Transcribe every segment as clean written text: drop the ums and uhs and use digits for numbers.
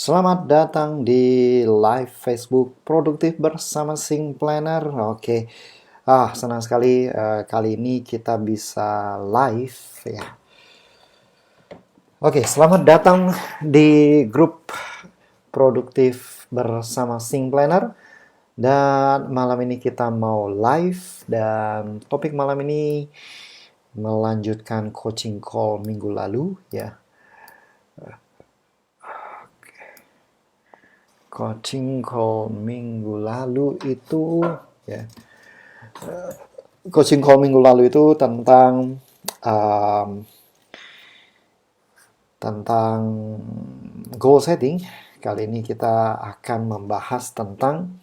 Selamat datang di live Facebook Produktif bersama Sing Planner. Oke, senang sekali kali ini kita bisa live ya. Oke, selamat datang di grup Produktif bersama Sing Planner. Dan malam ini kita mau live dan topik malam ini melanjutkan coaching call minggu lalu ya. Coaching call minggu lalu itu ya. Coaching call minggu lalu itu um, tentang goal setting. Kali ini kita akan membahas tentang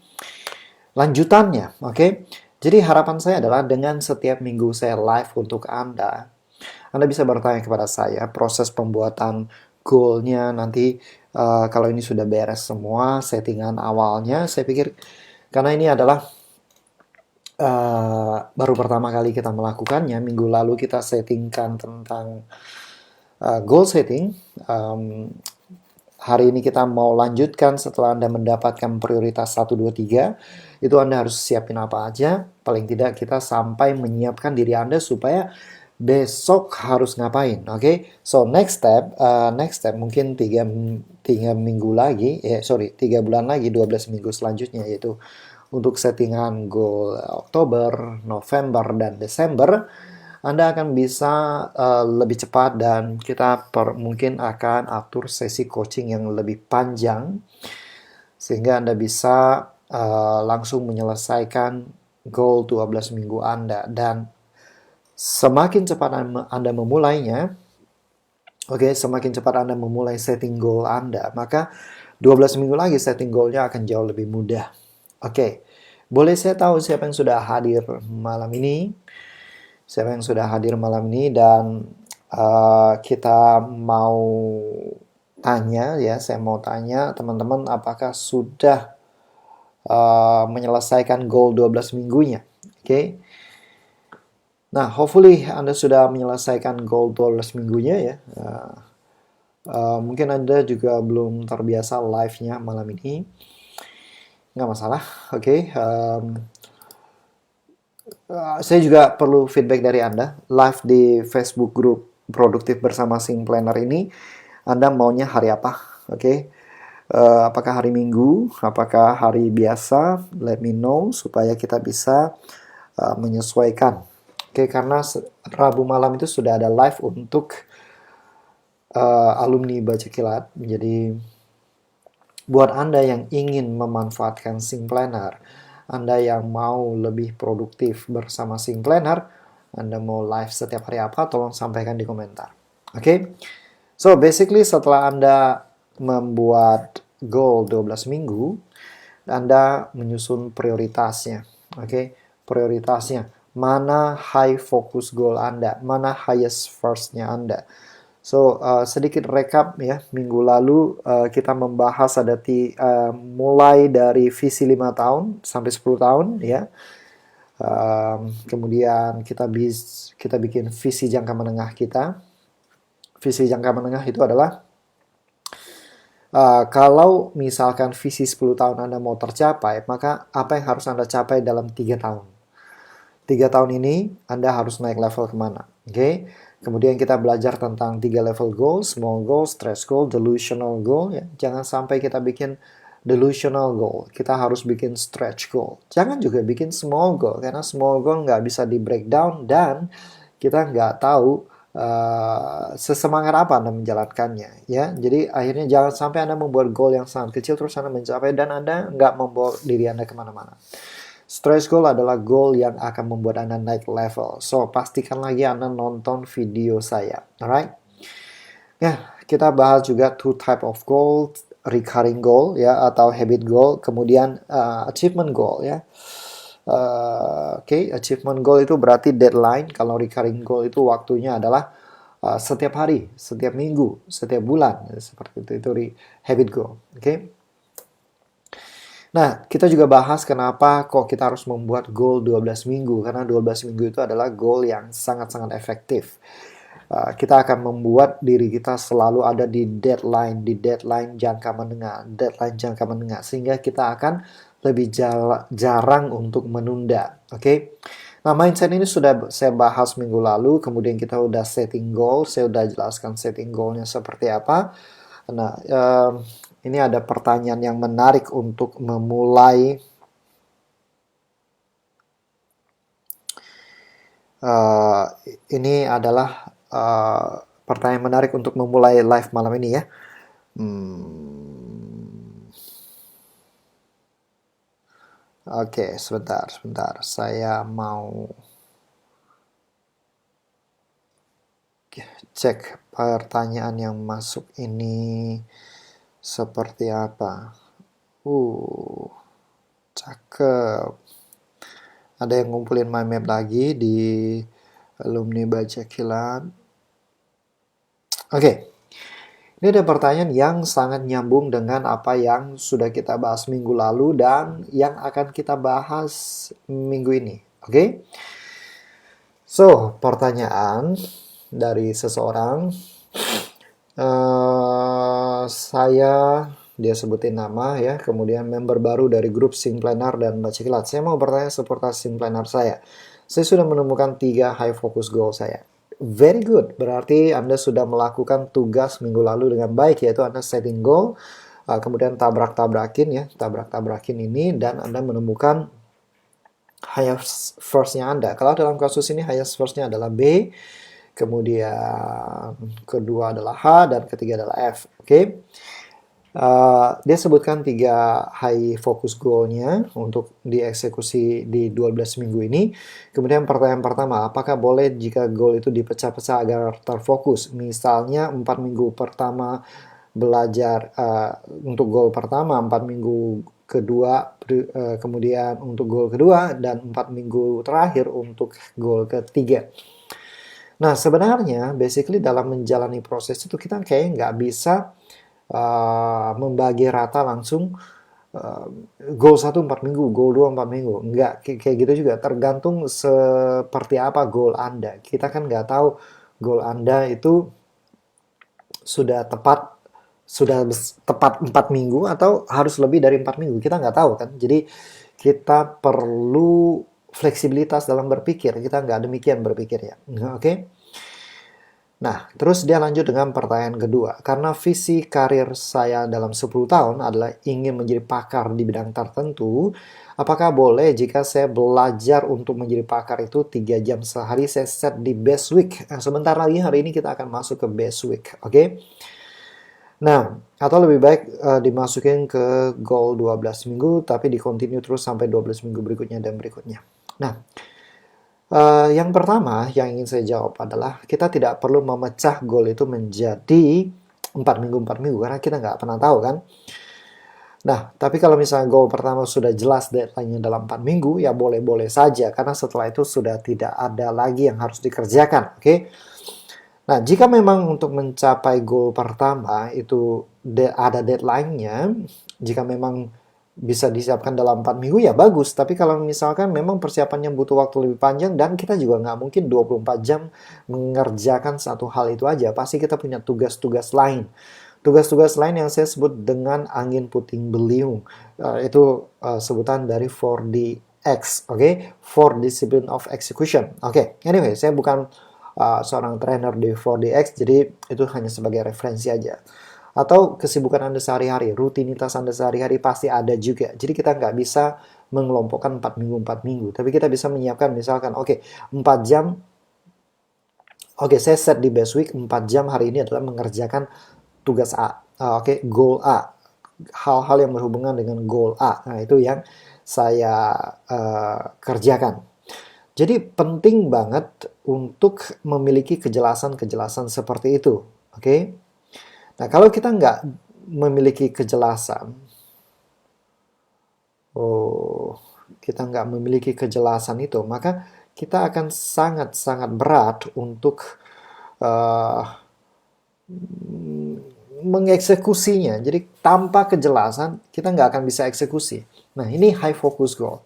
lanjutannya, oke? Jadi harapan saya adalah dengan setiap minggu saya live untuk Anda bisa bertanya kepada saya proses pembuatan goalnya nanti kalau ini sudah beres semua settingan awalnya. Saya pikir karena ini adalah baru pertama kali kita melakukannya. Minggu lalu kita settingkan tentang goal setting. Hari ini kita mau lanjutkan setelah Anda mendapatkan prioritas 1, 2, 3. Itu Anda harus siapin apa aja. Paling tidak kita sampai menyiapkan diri Anda supaya besok harus ngapain, oke? So next step mungkin 3 minggu lagi, 3 bulan lagi, 12 minggu selanjutnya, yaitu untuk settingan goal Oktober, November, dan Desember. Anda akan bisa lebih cepat dan kita mungkin akan atur sesi coaching yang lebih panjang sehingga Anda bisa langsung menyelesaikan goal 12 minggu Anda. Dan semakin cepat Anda memulainya, semakin cepat Anda memulai setting goal Anda, maka 12 minggu lagi setting goalnya akan jauh lebih mudah. Oke, boleh saya tahu siapa yang sudah hadir malam ini? Siapa yang sudah hadir malam ini dan kita mau tanya ya, saya mau tanya teman-teman apakah sudah menyelesaikan goal 12 minggunya. Oke. Nah, hopefully Anda sudah menyelesaikan goal 12 minggunya ya. Mungkin Anda juga belum terbiasa live-nya malam ini. Nggak masalah, oke. Saya juga perlu feedback dari Anda. Live di Facebook group Produktif bersama Sing Planner ini, Anda maunya hari apa? Oke. Apakah hari Minggu? Apakah hari biasa? Let me know supaya kita bisa menyesuaikan. Oke, karena Rabu malam itu sudah ada live untuk alumni Baca Kilat. Jadi buat Anda yang ingin memanfaatkan Sing Planner, Anda yang mau lebih produktif bersama Sing Planner, Anda mau live setiap hari apa, tolong sampaikan di komentar. Oke? So, basically setelah Anda membuat goal 12 minggu, Anda menyusun prioritasnya. Oke? Prioritasnya. Mana high focus goal Anda, mana highest first-nya Anda. So, sedikit recap ya, minggu lalu kita membahas ada mulai dari visi 5 tahun sampai 10 tahun ya. Kemudian kita bikin visi jangka menengah kita. Visi jangka menengah itu adalah kalau misalkan visi 10 tahun Anda mau tercapai, maka apa yang harus Anda capai dalam 3 tahun? 3 tahun ini Anda harus naik level kemana. Oke? Kemudian kita belajar tentang 3 level goal, small goal, stretch goal, delusional goal. Ya. Jangan sampai kita bikin delusional goal. Kita harus bikin stretch goal. Jangan juga bikin small goal, karena small goal nggak bisa di breakdown dan kita nggak tahu sesemangat apa Anda menjalankannya. Ya. Jadi akhirnya jangan sampai Anda membuat goal yang sangat kecil terus Anda mencapai dan Anda nggak membawa diri Anda kemana-mana. Stretch goal adalah goal yang akan membuat Anda naik level. So, pastikan lagi Anda nonton video saya. Alright? Ya, kita bahas juga two type of goal, recurring goal ya atau habit goal, kemudian achievement goal ya. Achievement goal itu berarti deadline. Kalau recurring goal itu waktunya adalah setiap hari, setiap minggu, setiap bulan. Seperti itu habit goal. Oke? Nah, kita juga bahas kenapa kok kita harus membuat goal 12 minggu. Karena 12 minggu itu adalah goal yang sangat-sangat efektif. kita akan membuat diri kita selalu ada di deadline jangka menengah, sehingga kita akan lebih jarang untuk menunda. Oke. Nah, mindset ini sudah saya bahas minggu lalu, kemudian kita udah setting goal, saya udah jelaskan setting goalnya seperti apa. Nah, ini ada pertanyaan yang menarik untuk memulai ini adalah pertanyaan menarik untuk memulai live malam ini ya. Oke, sebentar. Saya mau cek pertanyaan yang masuk ini seperti apa. Cakep. Ada yang ngumpulin mind map lagi di alumni baca kilat. Oke. Ini ada pertanyaan yang sangat nyambung dengan apa yang sudah kita bahas minggu lalu dan yang akan kita bahas minggu ini. Oke? So, pertanyaan dari seseorang. Dia sebutin nama ya, kemudian member baru dari grup Sing Planner dan Baca Kilat. Saya mau bertanya seputar Sing Planner saya. Saya sudah menemukan 3 high focus goal saya. Very good, berarti Anda sudah melakukan tugas minggu lalu dengan baik, yaitu Anda setting goal, kemudian tabrak-tabrakin ini, dan Anda menemukan highest first-nya Anda. Kalau dalam kasus ini highest first-nya adalah B, kemudian kedua adalah H, dan ketiga adalah F. Oke. Dia sebutkan 3 high focus goal-nya untuk dieksekusi di 12 minggu ini. Kemudian pertanyaan pertama, apakah boleh jika goal itu dipecah-pecah agar terfokus? Misalnya 4 minggu pertama belajar untuk goal pertama, 4 minggu kedua, kemudian untuk goal kedua, dan 4 minggu terakhir untuk goal ketiga. Nah, sebenarnya basically dalam menjalani proses itu kita kayaknya nggak bisa membagi rata langsung goal 1 4 minggu, goal 2 4 minggu. Enggak, kayak gitu juga. Tergantung seperti apa goal Anda. Kita kan nggak tahu goal Anda itu sudah tepat 4 minggu atau harus lebih dari 4 minggu. Kita nggak tahu kan. Jadi kita perlu fleksibilitas dalam berpikir. Kita nggak demikian berpikir ya. Oke? Nah, terus dia lanjut dengan pertanyaan kedua. Karena visi karir saya dalam 10 tahun adalah ingin menjadi pakar di bidang tertentu, apakah boleh jika saya belajar untuk menjadi pakar itu 3 jam sehari saya set di best week? Nah, sebentar lagi hari ini kita akan masuk ke best week, oke? Nah, atau lebih baik dimasukin ke goal 12 minggu, tapi di continue terus sampai 12 minggu berikutnya dan berikutnya. Nah, yang pertama yang ingin saya jawab adalah kita tidak perlu memecah goal itu menjadi 4 minggu karena kita nggak pernah tahu kan. Nah, tapi kalau misalnya goal pertama sudah jelas deadline-nya dalam 4 minggu, ya boleh-boleh saja karena setelah itu sudah tidak ada lagi yang harus dikerjakan, oke? Nah, jika memang untuk mencapai goal pertama itu ada deadline-nya, jika memang bisa disiapkan dalam 4 minggu ya bagus. Tapi kalau misalkan memang persiapannya butuh waktu lebih panjang dan kita juga nggak mungkin 24 jam mengerjakan satu hal itu aja. Pasti kita punya tugas-tugas lain. Tugas-tugas lain yang saya sebut dengan angin puting beliung. Itu sebutan dari 4DX, oke? 4 Discipline of Execution. Oke, anyway, saya bukan seorang trainer di 4DX, jadi itu hanya sebagai referensi aja. Atau kesibukan Anda sehari-hari, rutinitas Anda sehari-hari pasti ada juga. Jadi kita nggak bisa mengelompokkan 4 minggu. Tapi kita bisa menyiapkan misalkan, oke, 4 jam, oke, saya set di best week, 4 jam hari ini adalah mengerjakan tugas A. Oke, goal A. Hal-hal yang berhubungan dengan goal A. Nah, itu yang saya kerjakan. Jadi penting banget untuk memiliki kejelasan-kejelasan seperti itu. Oke? Nah, kalau kita nggak memiliki kejelasan, itu, maka kita akan sangat-sangat berat untuk mengeksekusinya. Jadi tanpa kejelasan, kita nggak akan bisa eksekusi. Nah, ini high focus goal.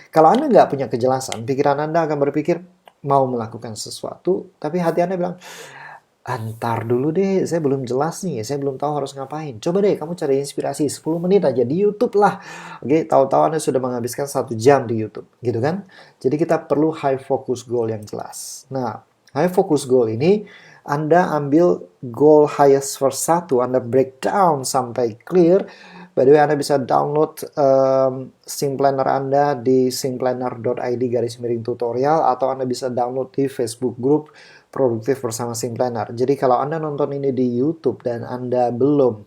Kalau Anda nggak punya kejelasan, pikiran Anda akan berpikir mau melakukan sesuatu, tapi hati Anda bilang, Antar dulu deh, saya belum jelas nih, saya belum tahu harus ngapain. Coba deh kamu cari inspirasi 10 menit aja di YouTube lah. Oke, tahu-tahu Anda sudah menghabiskan 1 jam di YouTube, gitu kan? Jadi kita perlu high focus goal yang jelas. Nah, high focus goal ini Anda ambil goal highest first satu, Anda breakdown sampai clear. By the way, Anda bisa download Sync Planner Anda di syncplanner.id/tutorial atau Anda bisa download di Facebook group Produktif bersama Sync Planner. Jadi kalau Anda nonton ini di YouTube dan Anda belum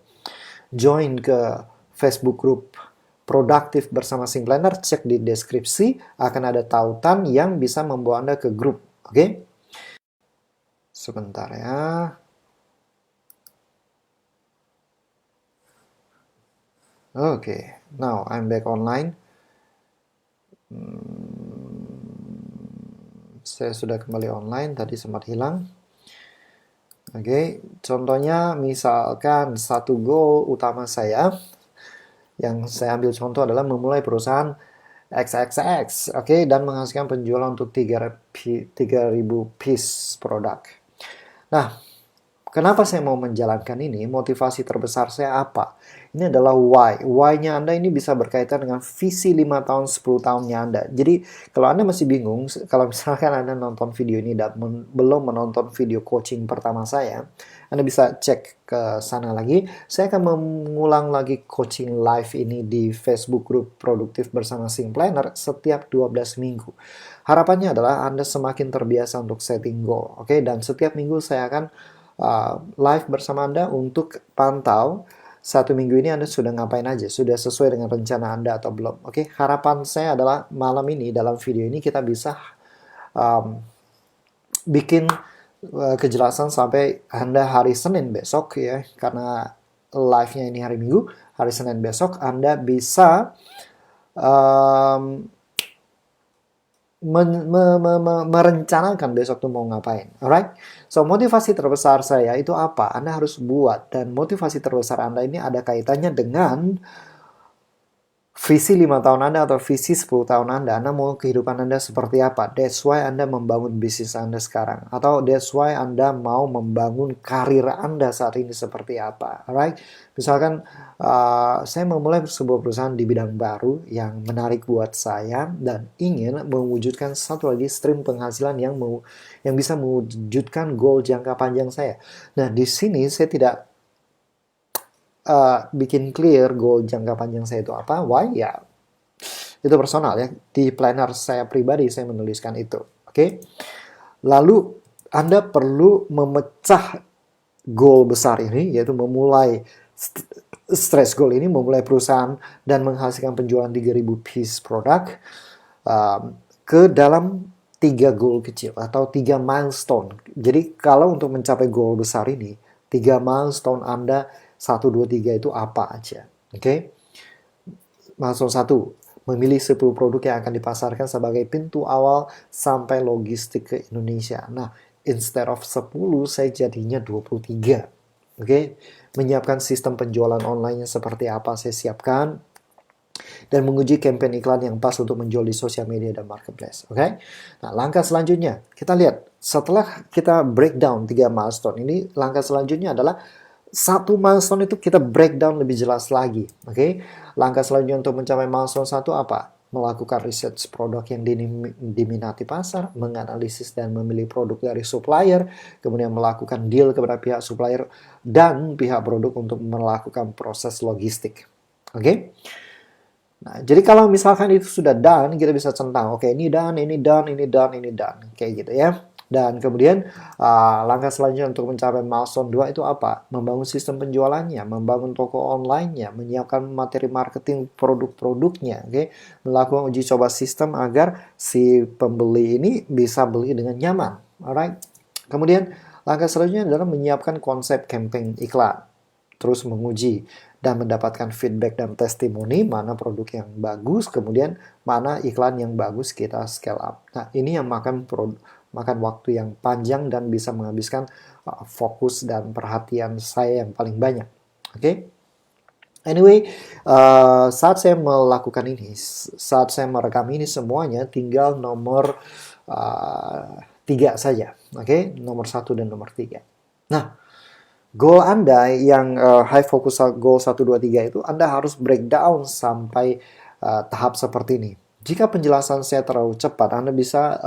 join ke Facebook group Produktif bersama Sync Planner, cek di deskripsi, akan ada tautan yang bisa membawa Anda ke grup. Oke? Sebentar ya. Oke, now I'm back online. Saya sudah kembali online, tadi sempat hilang. Oke, contohnya misalkan satu goal utama saya, yang saya ambil contoh adalah memulai perusahaan XXX, oke, dan menghasilkan penjualan untuk 3.000 piece produk. Nah, kenapa saya mau menjalankan ini? Motivasi terbesar saya apa? Ini adalah why. Why-nya Anda ini bisa berkaitan dengan visi 5 tahun, 10 tahunnya Anda. Jadi, kalau Anda masih bingung, kalau misalkan Anda nonton video ini dan belum menonton video coaching pertama saya, Anda bisa cek ke sana lagi. Saya akan mengulang lagi coaching live ini di Facebook group Produktif bersama Sync Planner setiap 12 minggu. Harapannya adalah Anda semakin terbiasa untuk setting goal, oke? Dan setiap minggu saya akan live bersama Anda untuk pantau 1 minggu ini Anda sudah ngapain aja, sudah sesuai dengan rencana Anda atau belum. Oke, harapan saya adalah malam ini dalam video ini kita bisa bikin kejelasan sampai Anda hari Senin besok ya, karena live-nya ini hari Minggu, hari Senin besok Anda bisa merencanakan besok tuh mau ngapain. Alright? So, motivasi terbesar saya itu apa? Anda harus buat. Dan motivasi terbesar Anda ini ada kaitannya dengan visi 5 tahun Anda atau visi 10 tahun Anda. Anda mau kehidupan Anda seperti apa? That's why Anda membangun bisnis Anda sekarang. Atau that's why Anda mau membangun karir Anda saat ini seperti apa. Alright? Misalkan saya memulai sebuah perusahaan di bidang baru yang menarik buat saya dan ingin mewujudkan satu lagi stream penghasilan yang bisa mewujudkan goal jangka panjang saya. Nah, di sini saya tidak bikin clear goal jangka panjang saya itu apa. Why? Ya, itu personal ya. Di planner saya pribadi saya menuliskan itu. Oke. Lalu Anda perlu memecah goal besar ini, yaitu memulai stretch goal ini, memulai perusahaan dan menghasilkan penjualan 3.000 piece produk ke dalam 3 goal kecil atau 3 milestone. Jadi kalau untuk mencapai goal besar ini, 3 milestone Anda 1, 2, 3 itu apa aja. Oke? Milestone 1, memilih 10 produk yang akan dipasarkan sebagai pintu awal sampai logistik ke Indonesia. Nah, instead of 10, saya jadinya 23. Oke? Menyiapkan sistem penjualan online seperti apa saya siapkan. Dan menguji campaign iklan yang pas untuk menjual di sosial media dan marketplace. Oke? Nah, langkah selanjutnya, kita lihat. Setelah kita breakdown 3 milestone ini, langkah selanjutnya adalah 1 milestone itu kita breakdown lebih jelas lagi. Oke? Langkah selanjutnya untuk mencapai milestone 1 apa? Melakukan research produk yang diminati pasar, menganalisis dan memilih produk dari supplier, kemudian melakukan deal kepada pihak supplier dan pihak produk untuk melakukan proses logistik. Oke? Nah, jadi kalau misalkan itu sudah done, kita bisa centang, oke, ini done, ini done, ini done, ini done. Kayak gitu ya. Dan kemudian langkah selanjutnya untuk mencapai milestone 2 itu apa? Membangun sistem penjualannya, membangun toko online-nya, menyiapkan materi marketing produk-produknya, oke? Melakukan uji coba sistem agar si pembeli ini bisa beli dengan nyaman. Alright? Kemudian langkah selanjutnya adalah menyiapkan konsep campaign iklan. Terus menguji dan mendapatkan feedback dan testimoni mana produk yang bagus, kemudian mana iklan yang bagus kita scale up. Nah, ini yang makan waktu yang panjang dan bisa menghabiskan fokus dan perhatian saya yang paling banyak. Oke? Anyway, saat saya melakukan ini, saat saya merekam ini semuanya tinggal nomor 3 saja. Oke? Nomor 1 dan nomor 3. Nah, goal Anda yang high focus goal 1, 2, 3 itu Anda harus breakdown sampai tahap seperti ini. Jika penjelasan saya terlalu cepat, Anda bisa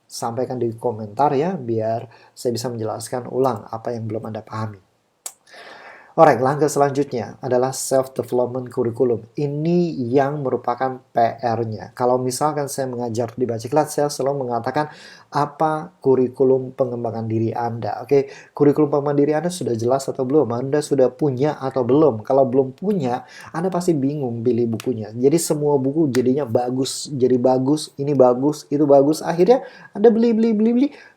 sampaikan di komentar ya, biar saya bisa menjelaskan ulang apa yang belum Anda pahami. Alright, langkah selanjutnya adalah self-development curriculum. Ini yang merupakan PR-nya. Kalau misalkan saya mengajar di Baciklat, saya selalu mengatakan apa kurikulum pengembangan diri Anda. Oke, kurikulum pengembangan diri Anda sudah jelas atau belum? Anda sudah punya atau belum? Kalau belum punya, Anda pasti bingung pilih bukunya. Jadi semua buku jadinya bagus, jadi bagus, ini bagus, itu bagus. Akhirnya Anda beli.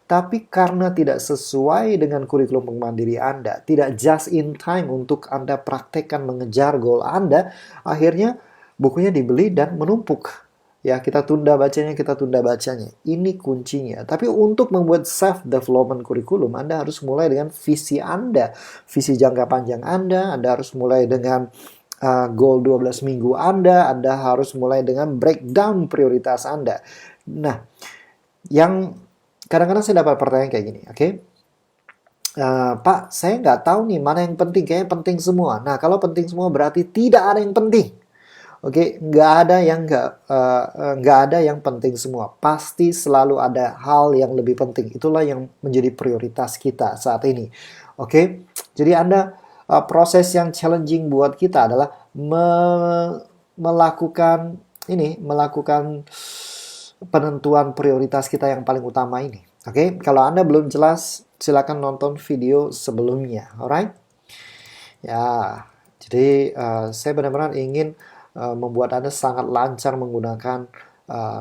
Tapi karena tidak sesuai dengan kurikulum pengembangan diri Anda, tidak just in time untuk Anda praktekkan mengejar goal Anda, akhirnya bukunya dibeli dan menumpuk. Ya, kita tunda bacanya. Ini kuncinya. Tapi untuk membuat self-development kurikulum, Anda harus mulai dengan visi Anda. Visi jangka panjang Anda harus mulai dengan goal 12 minggu Anda harus mulai dengan breakdown prioritas Anda. Nah, yang kadang-kadang saya dapat pertanyaan kayak gini, oke? Pak, saya nggak tahu nih mana yang penting, kayaknya penting semua. Nah, kalau penting semua berarti tidak ada yang penting. Oke, nggak ada yang penting semua. Pasti selalu ada hal yang lebih penting. Itulah yang menjadi prioritas kita saat ini. Oke, jadi proses yang challenging buat kita adalah melakukan penentuan prioritas kita yang paling utama ini. Oke, kalau Anda belum jelas, silakan nonton video sebelumnya. Alright? Ya, jadi saya benar-benar ingin membuat Anda sangat lancar menggunakan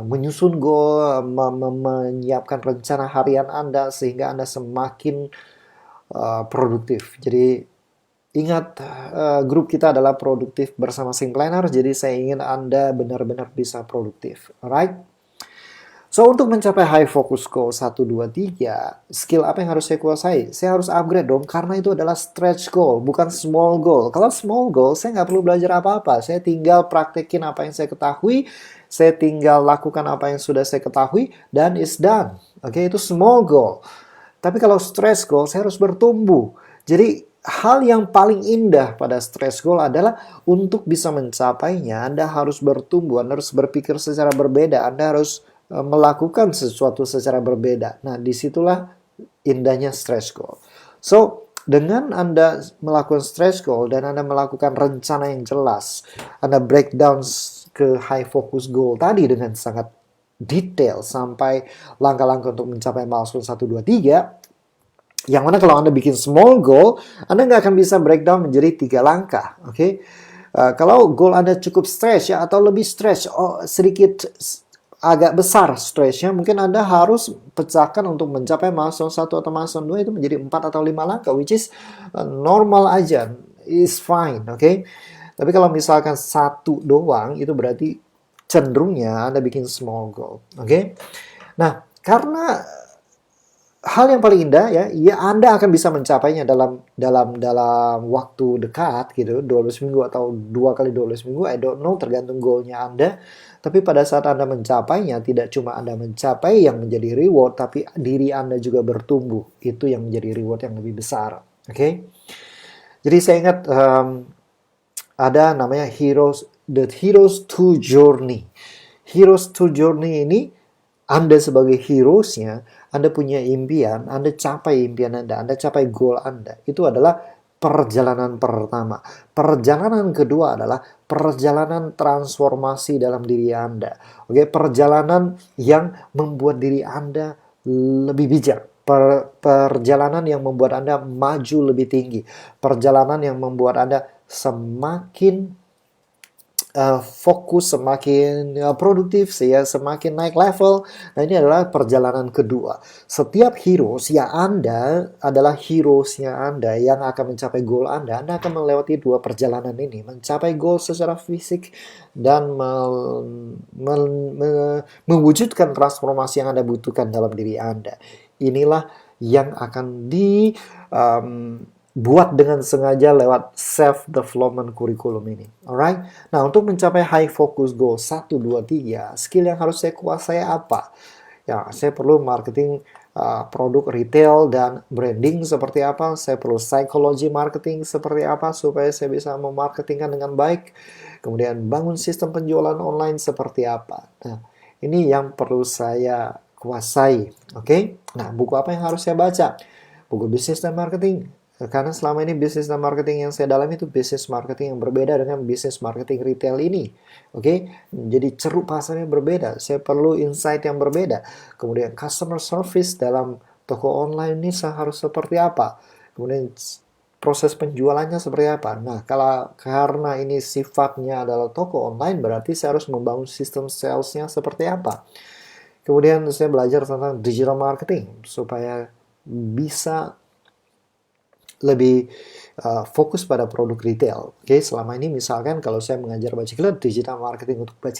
menyusun goal, menyiapkan rencana harian Anda sehingga Anda semakin produktif. Jadi ingat, grup kita adalah produktif bersama Sing Planner, jadi saya ingin Anda benar-benar bisa produktif. Alright? So, untuk mencapai high focus goal 1, 2, 3, skill apa yang harus saya kuasai? Saya harus upgrade dong, karena itu adalah stretch goal, bukan small goal. Kalau small goal, saya nggak perlu belajar apa-apa. Saya tinggal praktekin apa yang saya ketahui, saya tinggal lakukan apa yang sudah saya ketahui, dan it's done. Oke, itu small goal. Tapi kalau stretch goal, saya harus bertumbuh. Jadi, hal yang paling indah pada stretch goal adalah untuk bisa mencapainya, Anda harus bertumbuh, Anda harus berpikir secara berbeda, Anda harus melakukan sesuatu secara berbeda. Nah, disitulah indahnya stretch goal. So, dengan Anda melakukan stretch goal dan Anda melakukan rencana yang jelas, Anda breakdown ke high focus goal tadi dengan sangat detail sampai langkah-langkah untuk mencapai milestone 1, 2, 3, yang mana kalau Anda bikin small goal, Anda nggak akan bisa breakdown menjadi 3 langkah. Oke? Kalau goal Anda cukup stretch ya, atau lebih stretch, sedikit agak besar stretchnya, mungkin Anda harus pecahkan untuk mencapai milestone 1 atau milestone 2 itu menjadi 4 atau 5 langkah, which is normal aja, is fine, oke? Tapi kalau misalkan 1 doang, itu berarti cenderungnya Anda bikin small goal, oke? Nah, karena hal yang paling indah ya Anda akan bisa mencapainya dalam waktu dekat gitu, 12 minggu atau 2 kali 12 minggu, I don't know, tergantung goalnya Anda. Tapi pada saat Anda mencapainya, tidak cuma Anda mencapai yang menjadi reward, tapi diri Anda juga bertumbuh. Itu yang menjadi reward yang lebih besar. Oke? Jadi saya ingat ada namanya The Heroes to Journey. Heroes to Journey ini, Anda sebagai heroesnya, Anda punya impian, Anda capai impian Anda capai goal Anda. Itu adalah perjalanan pertama. Perjalanan kedua adalah perjalanan transformasi dalam diri Anda. Oke, perjalanan yang membuat diri Anda lebih bijak. Perjalanan yang membuat Anda maju lebih tinggi. Perjalanan yang membuat Anda semakin fokus, semakin produktif, semakin naik level. Nah, ini adalah perjalanan kedua. Setiap heroes ya Anda adalah heroesnya Anda yang akan mencapai goal Anda. Anda akan melewati 2 perjalanan ini, mencapai goal secara fisik dan mewujudkan transformasi yang Anda butuhkan dalam diri Anda. Inilah yang akan buat dengan sengaja lewat self-development curriculum ini. Alright? Nah, untuk mencapai high focus goal 1, 2, 3, skill yang harus saya kuasai apa? Ya, saya perlu marketing produk retail dan branding seperti apa, saya perlu psychology marketing seperti apa supaya saya bisa memarketingkan dengan baik, kemudian bangun sistem penjualan online seperti apa. Nah, ini yang perlu saya kuasai, oke? Nah, buku apa yang harus saya baca? Buku bisnis dan marketing. Karena selama ini bisnis dan marketing yang saya dalami itu bisnis marketing yang berbeda dengan bisnis marketing retail ini. Oke, jadi ceruk pasarnya berbeda. Saya perlu insight yang berbeda. Kemudian customer service dalam toko online ini harus seperti apa? Kemudian proses penjualannya seperti apa? Nah, kalau karena ini sifatnya adalah toko online, berarti saya harus membangun sistem salesnya seperti apa? Kemudian saya belajar tentang digital marketing supaya bisa lebih fokus pada produk retail. Oke, selama ini misalkan kalau saya mengajar baca digital marketing untuk baca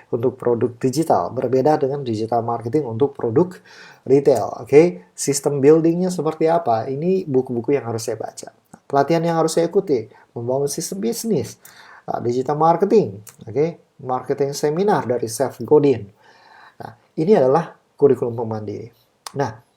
untuk produk digital, berbeda dengan digital marketing untuk produk retail. Oke, sistem buildingnya seperti apa? Ini buku-buku yang harus saya baca. Pelatihan yang harus saya ikuti, membangun sistem bisnis, digital marketing, oke, marketing seminar dari Seth Godin. Nah, ini adalah kurikulum pemandiri. Nah,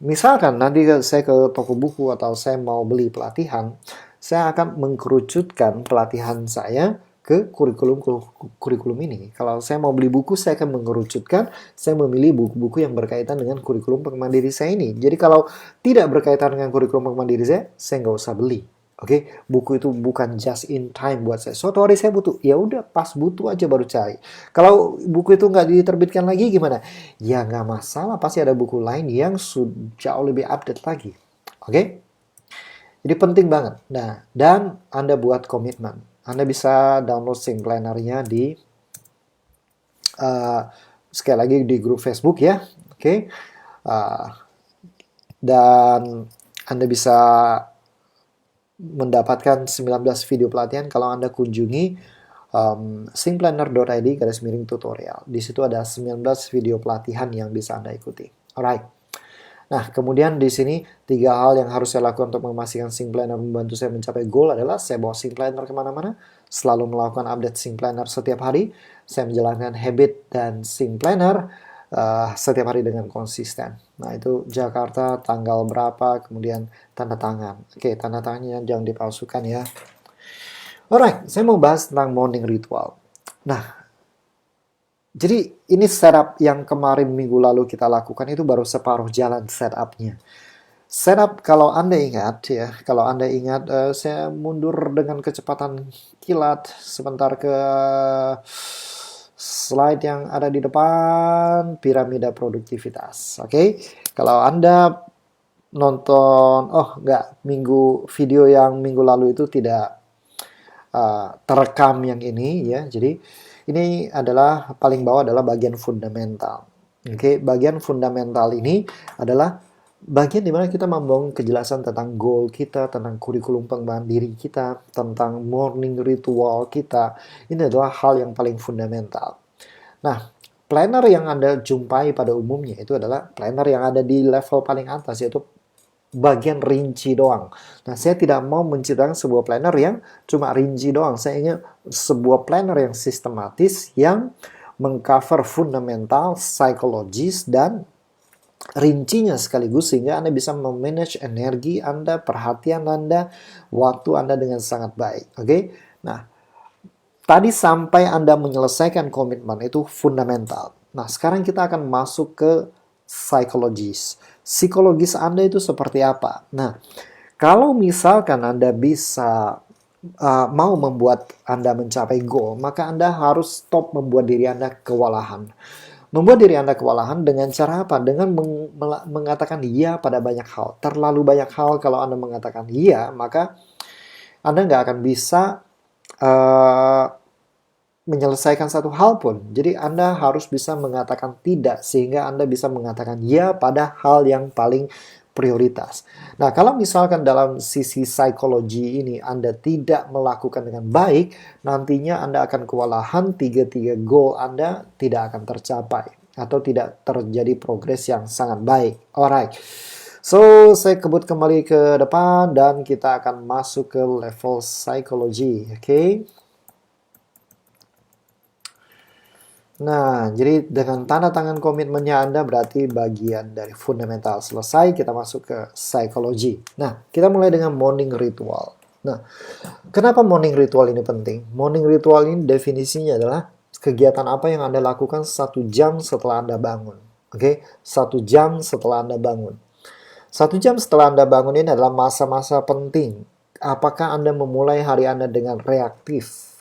misalkan nanti saya ke toko buku atau saya mau beli pelatihan, saya akan mengkerucutkan pelatihan saya ke kurikulum ini. Kalau saya mau beli buku, saya akan mengerucutkan, saya memilih buku-buku yang berkaitan dengan kurikulum pemandiri saya ini. Jadi kalau tidak berkaitan dengan kurikulum pemandiri saya nggak usah beli. Oke, buku itu bukan just in time buat saya. Suatu hari saya butuh, ya udah pas butuh aja baru cari. Kalau buku itu nggak diterbitkan lagi gimana? Ya nggak masalah, pasti ada buku lain yang jauh lebih update lagi. Oke? Jadi penting banget. Nah, dan Anda buat komitmen. Anda bisa download Sync Planner-nya di sekali lagi di grup Facebook ya. Oke? Dan Anda bisa mendapatkan 19 video pelatihan kalau Anda kunjungi syncplanner.id/tutorial. Di situ ada 19 video pelatihan yang bisa Anda ikuti. Alright. Nah, kemudian di sini 3 hal yang harus saya lakukan untuk memastikan Sync Planner membantu saya mencapai goal adalah saya bawa Sync Planner kemana-mana, selalu melakukan update Sync Planner setiap hari, saya menjalankan habit dan Sync Planner setiap hari dengan konsisten. Nah, itu Jakarta tanggal berapa, kemudian tanda tangan. Oke, tanda tangannya jangan dipalsukan ya. Alright, saya mau bahas tentang morning ritual. Nah, jadi ini setup yang kemarin minggu lalu kita lakukan itu baru separuh jalan setupnya. Setup kalau Anda ingat ya, saya mundur dengan kecepatan kilat sebentar ke slide yang ada di depan, piramida produktivitas. Oke, kalau Anda nonton, video yang minggu lalu itu tidak terekam yang ini ya. Jadi ini adalah paling bawah adalah bagian fundamental. Oke, bagian fundamental ini adalah bagian dimana kita membangun kejelasan tentang goal kita, tentang kurikulum pengembangan diri kita, tentang morning ritual kita. Ini adalah hal yang paling fundamental. Nah, planner yang Anda jumpai pada umumnya itu adalah planner yang ada di level paling atas, yaitu bagian rinci doang. Nah, saya tidak mau menciptakan sebuah planner yang cuma rinci doang. Saya ingin sebuah planner yang sistematis, yang mengcover fundamental, psikologis, dan rincinya sekaligus sehingga Anda bisa memanage energi Anda, perhatian Anda, waktu Anda dengan sangat baik. Oke? Nah, tadi sampai Anda menyelesaikan komitmen itu fundamental. Nah, sekarang kita akan masuk ke psikologis. Psikologis Anda itu seperti apa? Nah, kalau misalkan Anda bisa mau membuat Anda mencapai goal, maka Anda harus stop membuat diri Anda kewalahan. Membuat diri Anda kewalahan dengan cara apa? Dengan mengatakan iya pada banyak hal. Terlalu banyak hal kalau Anda mengatakan iya, maka Anda nggak akan bisa menyelesaikan satu hal pun. Jadi Anda harus bisa mengatakan tidak sehingga Anda bisa mengatakan ya pada hal yang paling prioritas. Nah, kalau misalkan dalam sisi psikologi ini Anda tidak melakukan dengan baik, nantinya Anda akan kewalahan, tiga goal Anda tidak akan tercapai atau tidak terjadi progres yang sangat baik. Alright. So, saya kebut kembali ke depan dan kita akan masuk ke level psikologi. Oke. Nah, jadi dengan tanda tangan komitmennya Anda berarti bagian dari fundamental selesai, kita masuk ke psikologi. Nah, kita mulai dengan morning ritual. Nah, kenapa morning ritual ini penting? Morning ritual ini definisinya adalah kegiatan apa yang Anda lakukan 1 jam setelah Anda bangun. Oke, 1 jam setelah Anda bangun. 1 jam setelah Anda bangun ini adalah masa-masa penting. Apakah Anda memulai hari Anda dengan reaktif?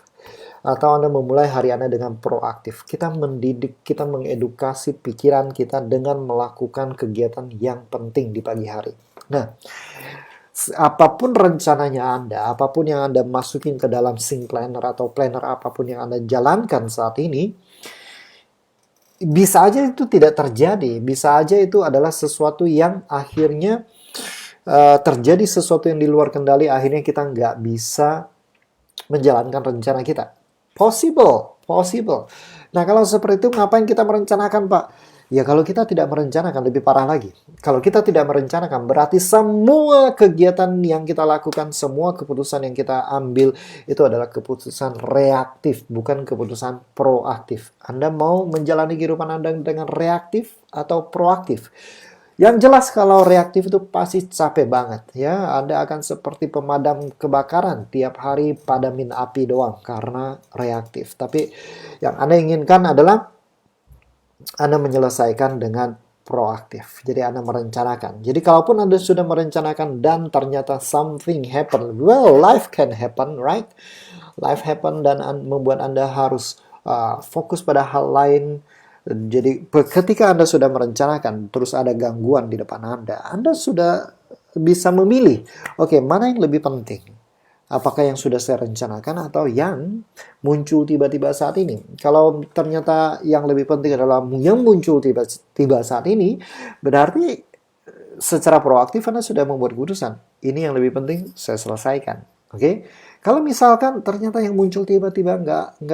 Atau Anda memulai hari Anda dengan proaktif? Kita mendidik, kita mengedukasi pikiran kita dengan melakukan kegiatan yang penting di pagi hari. Nah, apapun rencananya Anda, apapun yang Anda masukin ke dalam sync planner atau planner apapun yang Anda jalankan saat ini, bisa aja itu tidak terjadi. Bisa aja itu adalah sesuatu yang akhirnya terjadi sesuatu yang di luar kendali, akhirnya kita nggak bisa menjalankan rencana kita. Possible, possible. Nah, kalau seperti itu ngapain kita merencanakan, Pak? Ya, kalau kita tidak merencanakan lebih parah lagi. Kalau kita tidak merencanakan, berarti semua kegiatan yang kita lakukan, semua keputusan yang kita ambil, itu adalah keputusan reaktif, bukan keputusan proaktif. Anda mau menjalani kehidupan Anda dengan reaktif atau proaktif? Yang jelas kalau reaktif itu pasti capek banget ya. Anda akan seperti pemadam kebakaran tiap hari padamin api doang karena reaktif. Tapi yang Anda inginkan adalah Anda menyelesaikan dengan proaktif. Jadi Anda merencanakan. Jadi kalaupun Anda sudah merencanakan dan ternyata something happen, well, life can happen, right? Life happen dan membuat Anda harus fokus pada hal lain. Jadi ketika Anda sudah merencanakan, terus ada gangguan di depan Anda sudah bisa memilih, oke, mana yang lebih penting? Apakah yang sudah saya rencanakan atau yang muncul tiba-tiba saat ini? Kalau ternyata yang lebih penting adalah yang muncul tiba-tiba saat ini, berarti secara proaktif Anda sudah membuat keputusan. Ini yang lebih penting saya selesaikan. Oke? Kalau misalkan ternyata yang muncul tiba-tiba nggak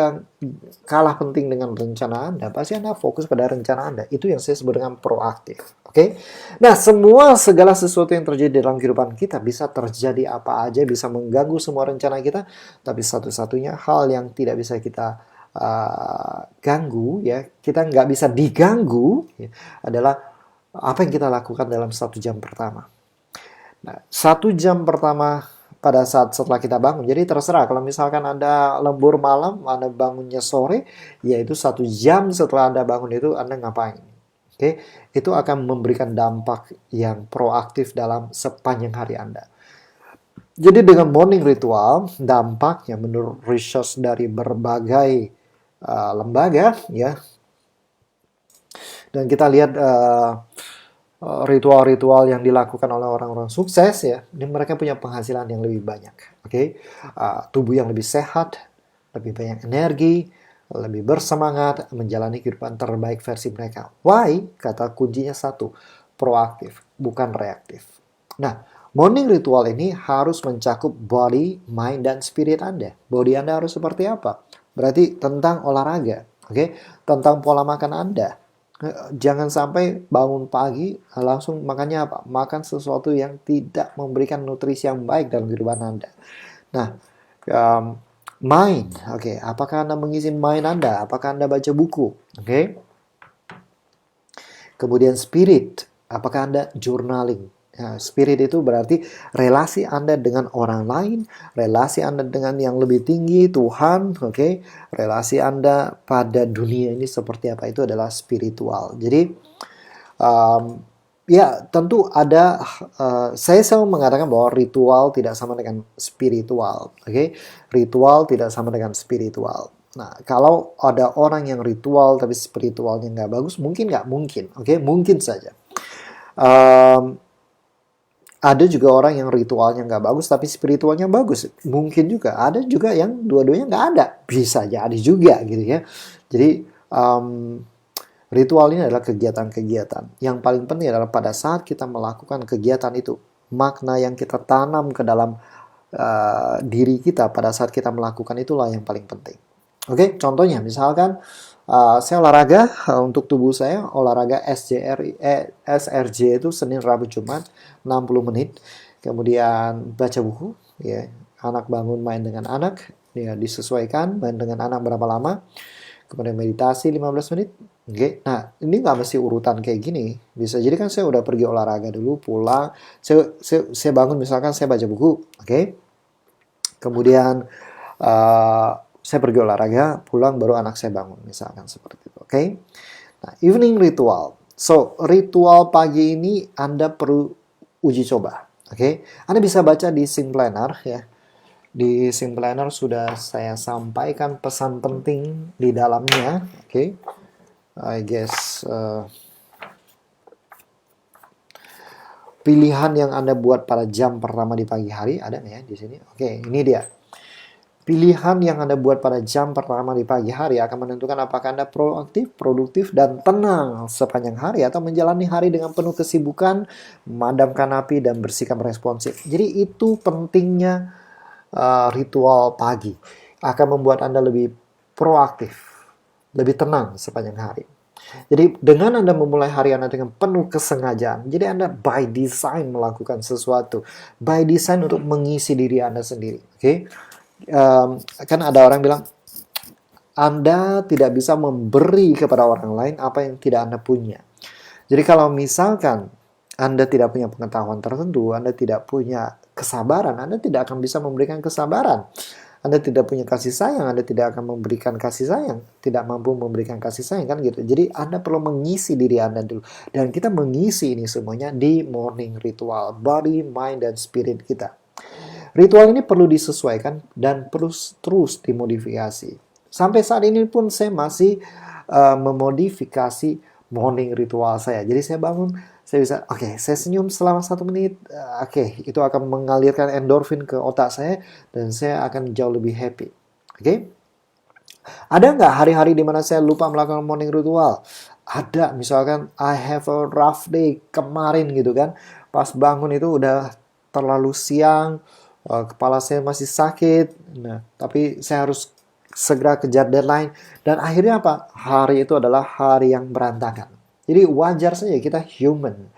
kalah penting dengan rencana Anda, pasti Anda fokus pada rencana Anda. Itu yang saya sebut dengan proaktif. Oke? Nah, segala sesuatu yang terjadi dalam kehidupan kita bisa terjadi apa aja, bisa mengganggu semua rencana kita, tapi satu-satunya hal yang tidak bisa kita ganggu, ya, kita nggak bisa diganggu, ya, adalah apa yang kita lakukan dalam 1 jam pertama. Nah, 1 jam pertama pada saat setelah kita bangun. Jadi terserah kalau misalkan Anda lembur malam, Anda bangunnya sore, yaitu 1 jam setelah Anda bangun itu Anda ngapain? Oke, itu akan memberikan dampak yang proaktif dalam sepanjang hari Anda. Jadi dengan morning ritual, dampaknya menurut research dari berbagai lembaga, ya, dan kita lihat ritual-ritual yang dilakukan oleh orang-orang sukses, ya, ini mereka punya penghasilan yang lebih banyak, oke? Tubuh yang lebih sehat, lebih banyak energi, lebih bersemangat menjalani kehidupan terbaik versi mereka. Why? Kata kuncinya satu, proaktif, bukan reaktif. Nah, morning ritual ini harus mencakup body, mind, dan spirit Anda. Body Anda harus seperti apa? Berarti tentang olahraga, oke? Tentang pola makan Anda. Jangan sampai bangun pagi langsung makannya apa? Makan sesuatu yang tidak memberikan nutrisi yang baik dalam kehidupan Anda. Nah, mind, oke. Apakah Anda mengisi mind Anda? Apakah Anda baca buku? Oke. Kemudian spirit, apakah Anda journaling? Nah, spirit itu berarti relasi Anda dengan orang lain, relasi Anda dengan yang lebih tinggi, Tuhan, oke? Relasi Anda pada dunia ini seperti apa, itu adalah spiritual. Jadi, ya tentu ada, saya selalu mengatakan bahwa ritual tidak sama dengan spiritual, oke? Ritual tidak sama dengan spiritual. Nah, kalau ada orang yang ritual tapi spiritualnya nggak bagus, mungkin nggak mungkin, oke? Mungkin saja. Ada juga orang yang ritualnya nggak bagus tapi spiritualnya bagus. Mungkin juga. Ada juga yang dua-duanya nggak ada. Bisa jadi juga gitu ya. Jadi ritual ini adalah kegiatan-kegiatan. Yang paling penting adalah pada saat kita melakukan kegiatan itu, makna yang kita tanam ke dalam diri kita pada saat kita melakukan itulah yang paling penting. Oke, contohnya misalkan saya olahraga untuk tubuh saya, olahraga SRJ itu Senin, Rabu, Jumat 60 menit. Kemudian baca buku, ya. Anak bangun main dengan anak, ya disesuaikan main dengan anak berapa lama. kemudian meditasi 15 menit. Oke, nah ini nggak mesti urutan kayak gini. Bisa jadi kan saya udah pergi olahraga dulu, pulang, saya bangun misalkan saya baca buku, oke. Kemudian saya pergi olahraga, pulang baru anak saya bangun, misalkan seperti itu, oke. Nah, evening ritual. So, ritual pagi ini Anda perlu uji coba, oke. Anda bisa baca di Sing Planner ya. Di Sing Planner sudah saya sampaikan pesan penting di dalamnya, oke. I guess pilihan yang Anda buat pada jam pertama di pagi hari ada nggak ya di sini? Oke, ini dia. Pilihan yang Anda buat pada jam pertama di pagi hari akan menentukan apakah Anda proaktif, produktif, dan tenang sepanjang hari atau menjalani hari dengan penuh kesibukan, memadamkan api, dan bersikap responsif. Jadi itu pentingnya ritual pagi. Akan membuat Anda lebih proaktif, lebih tenang sepanjang hari. Jadi dengan Anda memulai hari Anda dengan penuh kesengajaan, jadi Anda by design melakukan sesuatu, by design untuk mengisi diri Anda sendiri. Oke, kan ada orang bilang Anda tidak bisa memberi kepada orang lain apa yang tidak Anda punya. Jadi kalau misalkan Anda tidak punya pengetahuan tertentu, Anda tidak punya kesabaran, Anda tidak akan bisa memberikan kesabaran. Anda tidak punya kasih sayang, Anda tidak akan memberikan kasih sayang, tidak mampu memberikan kasih sayang, kan gitu. Jadi Anda perlu mengisi diri Anda dulu. Dan kita mengisi ini semuanya di morning ritual, body, mind, dan spirit kita. Ritual ini perlu disesuaikan dan terus dimodifikasi. Sampai saat ini pun saya masih memodifikasi morning ritual saya. Jadi saya bangun, saya bisa, oke, saya senyum selama 1 menit. Oke, itu akan mengalirkan endorfin ke otak saya dan saya akan jauh lebih happy. Oke? Ada nggak hari-hari di mana saya lupa melakukan morning ritual? Ada, misalkan I have a rough day kemarin gitu kan. Pas bangun itu udah terlalu siang, kepala saya masih sakit. Nah, tapi saya harus segera kejar deadline. Dan akhirnya apa? Hari itu adalah hari yang berantakan. Jadi wajar saja kita human.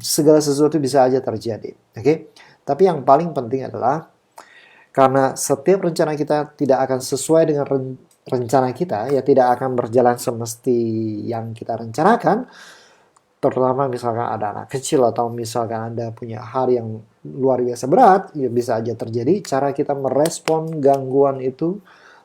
Segala sesuatu bisa aja terjadi. Oke? Tapi yang paling penting adalah karena setiap rencana kita tidak akan sesuai dengan rencana kita, ya tidak akan berjalan semesti yang kita rencanakan. Terutama misalkan ada anak kecil atau misalkan Anda punya hari yang luar biasa berat, ya bisa aja terjadi. Cara kita merespon gangguan itu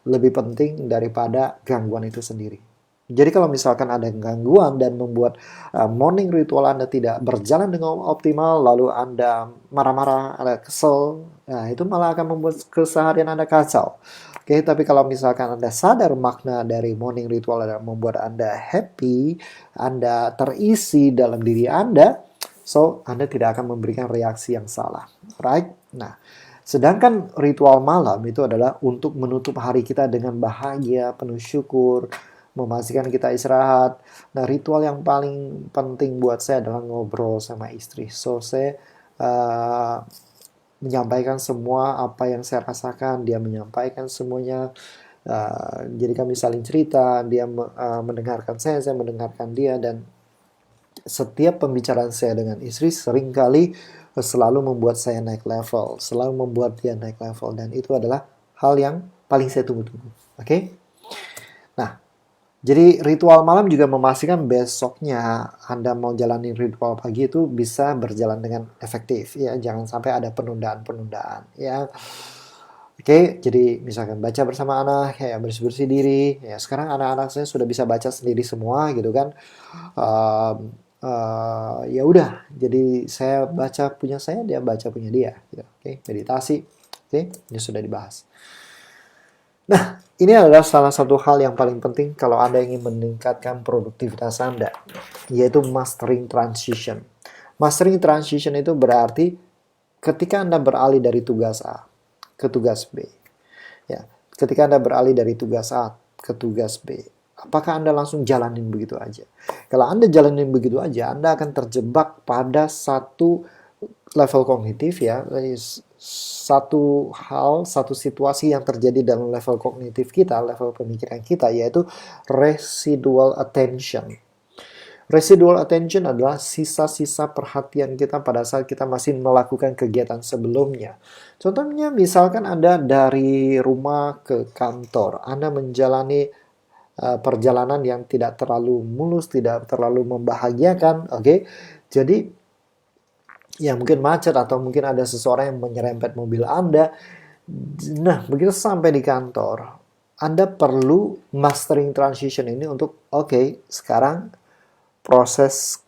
lebih penting daripada gangguan itu sendiri. Jadi kalau misalkan ada gangguan dan membuat morning ritual Anda tidak berjalan dengan optimal, lalu Anda marah-marah, Anda kesel, nah itu malah akan membuat keseharian Anda kacau. Oke, tapi kalau misalkan Anda sadar makna dari morning ritual adalah membuat Anda happy, Anda terisi dalam diri Anda, so Anda tidak akan memberikan reaksi yang salah. Right? Nah, sedangkan ritual malam itu adalah untuk menutup hari kita dengan bahagia, penuh syukur, memastikan kita istirahat. Nah, ritual yang paling penting buat saya adalah ngobrol sama istri. So, saya menyampaikan semua apa yang saya rasakan, dia menyampaikan semuanya. Jadi kami saling cerita, dia mendengarkan saya mendengarkan dia, dan setiap pembicaraan saya dengan istri seringkali selalu membuat saya naik level, selalu membuat dia naik level, dan itu adalah hal yang paling saya tunggu-tunggu. Oke? Nah, jadi ritual malam juga memastikan besoknya Anda mau jalani ritual pagi itu bisa berjalan dengan efektif, ya. Jangan sampai ada penundaan-penundaan, ya. Oke, jadi misalkan baca bersama anak, ya bersih-bersih diri. Ya sekarang anak-anak saya sudah bisa baca sendiri semua, gitu kan. Ya udah, jadi saya baca punya saya, dia baca punya dia. Gitu. Oke, meditasi. Oke, ini sudah dibahas. Nah, ini adalah salah satu hal yang paling penting kalau Anda ingin meningkatkan produktivitas Anda, yaitu mastering transition. Mastering transition itu berarti ketika Anda beralih dari tugas A ke tugas B. Ya, ketika Anda beralih dari tugas A ke tugas B, apakah Anda langsung jalanin begitu aja? Kalau Anda jalanin begitu aja, Anda akan terjebak pada satu level kognitif, ya. Satu hal, satu situasi yang terjadi dalam level kognitif kita, level pemikiran kita, yaitu residual attention. Residual attention adalah sisa-sisa perhatian kita pada saat kita masih melakukan kegiatan sebelumnya. Contohnya misalkan Anda dari rumah ke kantor, Anda menjalani perjalanan yang tidak terlalu mulus, tidak terlalu membahagiakan, oke? Jadi ya mungkin macet atau mungkin ada seseorang yang menyerempet mobil Anda. Nah, begitu sampai di kantor, Anda perlu mastering transition ini untuk oke, sekarang proses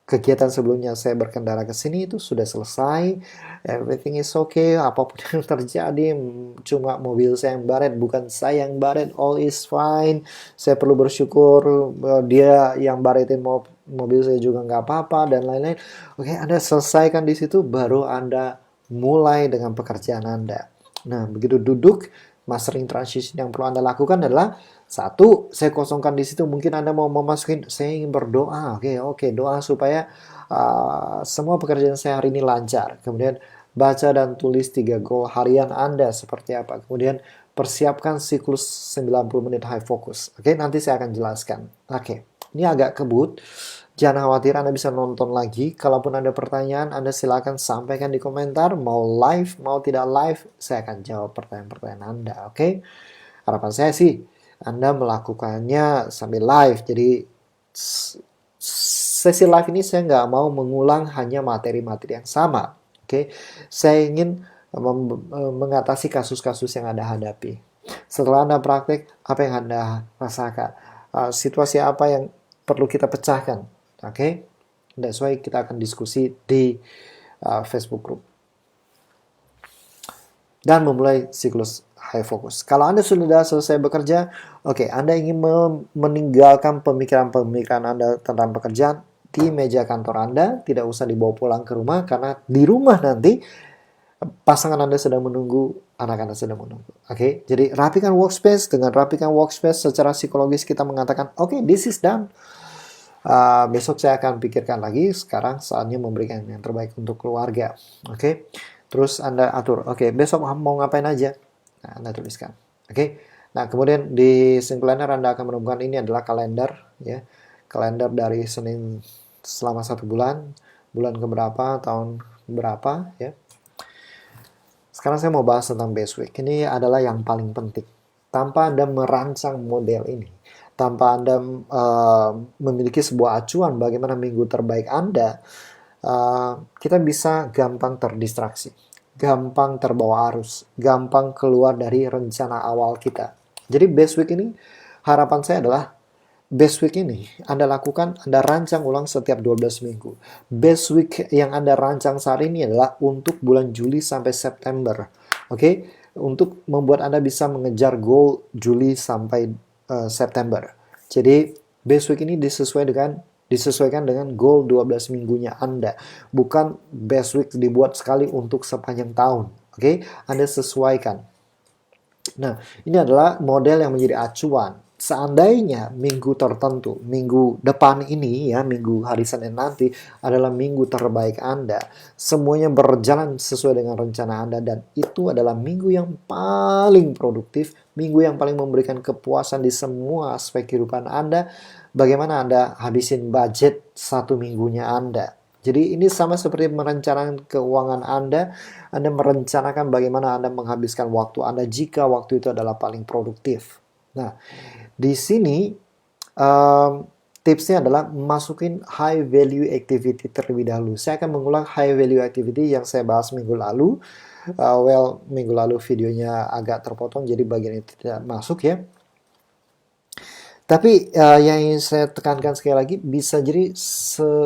kegiatan sebelumnya saya berkendara ke sini itu sudah selesai, everything is okay, apapun yang terjadi, cuma mobil saya yang baret, bukan saya yang baret, all is fine, saya perlu bersyukur dia yang baretin mobil saya juga nggak apa-apa, dan lain-lain. Oke, Anda selesaikan di situ, baru Anda mulai dengan pekerjaan Anda. Nah, begitu duduk, mastering transition yang perlu Anda lakukan adalah satu, saya kosongkan di situ. Mungkin Anda mau memasukin, saya ingin berdoa. Oke, doa supaya semua pekerjaan saya hari ini lancar. Kemudian baca dan tulis 3 goal harian Anda seperti apa. Kemudian persiapkan siklus 90 menit high focus. Oke, nanti saya akan jelaskan. Oke, ini agak kebut. Jangan khawatir, Anda bisa nonton lagi. Kalaupun ada pertanyaan, Anda silakan sampaikan di komentar. Mau live, mau tidak live, saya akan jawab pertanyaan-pertanyaan Anda. Oke? Harapan saya sih, Anda melakukannya sambil live. Jadi, sesi live ini saya nggak mau mengulang hanya materi-materi yang sama. Oke? Saya ingin mengatasi kasus-kasus yang Anda hadapi. Setelah Anda praktek, apa yang Anda rasakan? Situasi apa yang perlu kita pecahkan? Oke, that's why kita akan diskusi di Facebook group. Dan memulai siklus high focus. Kalau Anda sudah selesai bekerja, oke, Anda ingin meninggalkan pemikiran-pemikiran Anda tentang pekerjaan di meja kantor Anda, tidak usah dibawa pulang ke rumah, karena di rumah nanti pasangan Anda sedang menunggu, anak Anda sedang menunggu. Oke, jadi rapikan workspace. Dengan rapikan workspace, secara psikologis kita mengatakan, oke, this is done. Besok saya akan pikirkan lagi. Sekarang saatnya memberikan yang terbaik untuk keluarga. Oke, terus Anda atur. Oke, besok mau ngapain aja? Nah, Anda tuliskan. Oke, nah kemudian di Sync Planner Anda akan menemukan ini adalah kalender, ya, kalender dari Senin selama 1 bulan, bulan keberapa, tahun berapa, ya. Sekarang saya mau bahas tentang best week. Ini adalah yang paling penting. Tanpa Anda merancang model ini, tanpa Anda memiliki sebuah acuan bagaimana minggu terbaik Anda, kita bisa gampang terdistraksi, gampang terbawa arus, gampang keluar dari rencana awal kita. Jadi best week ini, harapan saya adalah best week ini Anda lakukan, Anda rancang ulang setiap 12 minggu. Best week yang Anda rancang saat ini adalah untuk bulan Juli sampai September. Oke? Untuk membuat Anda bisa mengejar goal Juli sampai September. Jadi best week ini disesuaikan dengan goal 12 minggunya Anda. Bukan best week dibuat sekali untuk sepanjang tahun. Oke? Anda sesuaikan. Nah, ini adalah model yang menjadi acuan. Seandainya minggu tertentu, minggu depan ini ya, minggu hari Senin nanti adalah minggu terbaik Anda, semuanya berjalan sesuai dengan rencana Anda, dan itu adalah minggu yang paling produktif, minggu yang paling memberikan kepuasan di semua aspek kehidupan Anda. Bagaimana Anda habisin budget 1 minggunya Anda? Jadi ini sama seperti merencanakan keuangan Anda merencanakan bagaimana Anda menghabiskan waktu Anda jika waktu itu adalah paling produktif. Nah, di sini tipsnya adalah masukin high value activity terlebih dahulu. Saya akan mengulang high value activity yang saya bahas minggu lalu. Minggu lalu videonya agak terpotong, jadi bagian itu tidak masuk ya. Tapi yang ingin saya tekankan sekali lagi, bisa jadi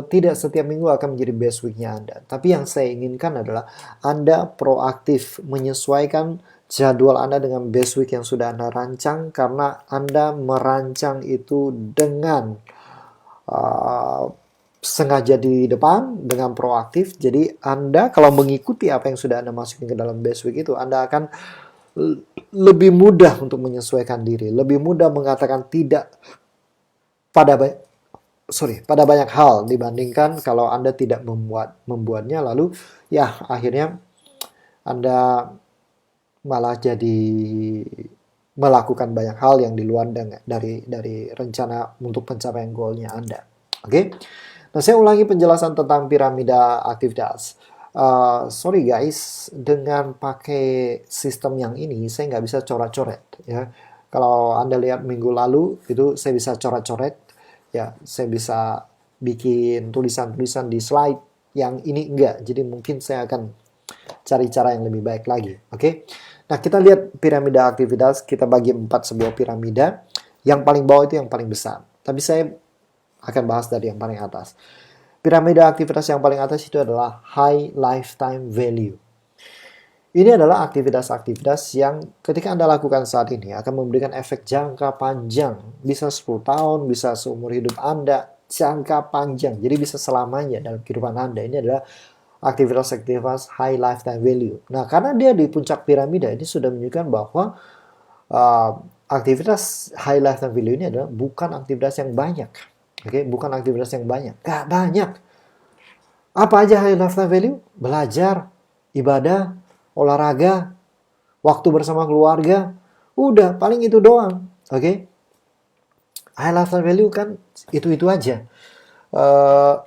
tidak setiap minggu akan menjadi best week-nya Anda. Tapi yang saya inginkan adalah Anda proaktif menyesuaikan jadwal Anda dengan best week yang sudah Anda rancang, karena Anda merancang itu dengan sengaja di depan, dengan proaktif. Jadi Anda kalau mengikuti apa yang sudah Anda masukin ke dalam best week itu, Anda akan lebih mudah untuk menyesuaikan diri, lebih mudah mengatakan tidak pada banyak hal dibandingkan kalau Anda tidak membuatnya, lalu ya akhirnya Anda malah jadi melakukan banyak hal yang di luar dari rencana untuk pencapaian goalnya Anda. Oke? Nah, saya ulangi penjelasan tentang piramida aktivitas. Sorry guys, dengan pakai sistem yang ini saya nggak bisa coret-coret ya. Kalau Anda lihat minggu lalu, itu saya bisa coret-coret, ya, saya bisa bikin tulisan-tulisan di slide, yang ini enggak. Jadi mungkin saya akan cari cara yang lebih baik lagi. Oke. Nah, kita lihat piramida aktivitas, kita bagi 4 sebuah piramida. Yang paling bawah itu yang paling besar. Tapi saya akan bahas dari yang paling atas. Piramida aktivitas yang paling atas itu adalah high lifetime value. Ini adalah aktivitas-aktivitas yang ketika Anda lakukan saat ini akan memberikan efek jangka panjang. Bisa 10 tahun, bisa seumur hidup Anda, jangka panjang. Jadi bisa selamanya dalam kehidupan Anda. Ini adalah aktivitas-aktivitas high lifetime value. Nah, karena dia di puncak piramida, ini sudah menunjukkan bahwa uh, aktivitas high lifetime value ini adalah bukan aktivitas yang banyak. Oke, bukan aktivitas yang banyak. Gak banyak. Apa aja high lifetime value? Belajar, ibadah, olahraga, waktu bersama keluarga. Udah, paling itu doang. Oke. High lifetime value kan itu-itu aja.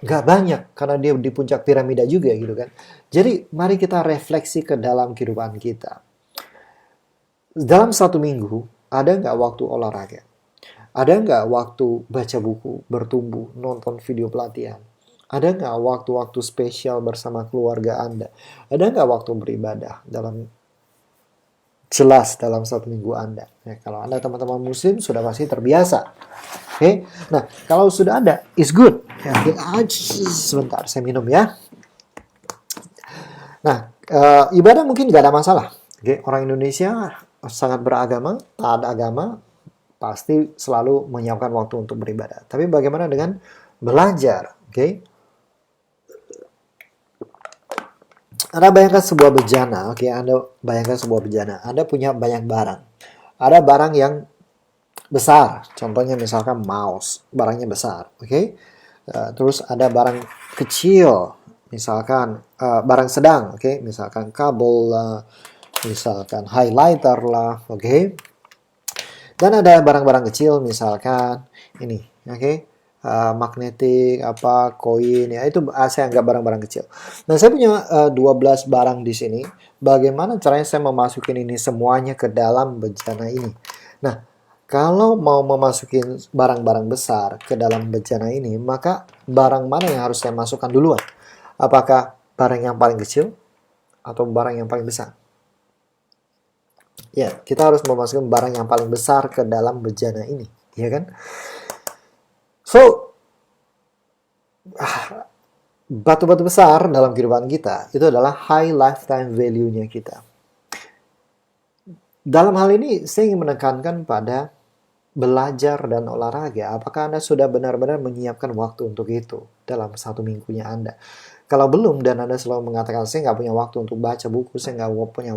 Nggak banyak karena dia di puncak piramida juga gitu kan. Jadi mari kita refleksi ke dalam kehidupan kita. Dalam satu minggu ada nggak waktu olahraga? Ada nggak waktu baca buku, bertumbuh, nonton video pelatihan? Ada nggak waktu-waktu spesial bersama keluarga Anda? Ada nggak waktu beribadah jelas dalam satu minggu Anda? Ya, kalau Anda teman-teman muslim sudah pasti terbiasa. Oke, nah kalau sudah ada, is good. Ya, sebentar, saya minum ya. Nah, ibadah mungkin nggak ada masalah. Oke, orang Indonesia sangat beragama, taat agama, pasti selalu menyiapkan waktu untuk beribadah. Tapi bagaimana dengan belajar? Oke, Anda bayangkan sebuah bejana. Oke, Anda bayangkan sebuah bejana. Anda punya banyak barang. Ada barang yang besar, contohnya misalkan mouse, barangnya besar, oke? Terus ada barang kecil, misalkan barang sedang, oke? Misalkan kabel lah, misalkan highlighter lah, oke? Dan ada barang-barang kecil, misalkan ini, oke? Magnetik, apa, koin, ya itu saya anggap barang-barang kecil. Nah, saya punya 12 barang di sini. Bagaimana caranya saya memasukin ini semuanya ke dalam bejana ini? Nah, kalau mau memasukin barang-barang besar ke dalam bejana ini, maka barang mana yang harus saya masukkan duluan? Apakah barang yang paling kecil atau barang yang paling besar? Ya, kita harus memasukkan barang yang paling besar ke dalam bejana ini, ya kan? So, batu-batu besar dalam kehidupan kita itu adalah high lifetime value-nya kita. Dalam hal ini, saya ingin menekankan pada belajar dan olahraga. Apakah Anda sudah benar-benar menyiapkan waktu untuk itu dalam satu minggunya Anda? Kalau belum dan Anda selalu mengatakan, saya nggak punya waktu untuk baca buku, saya nggak punya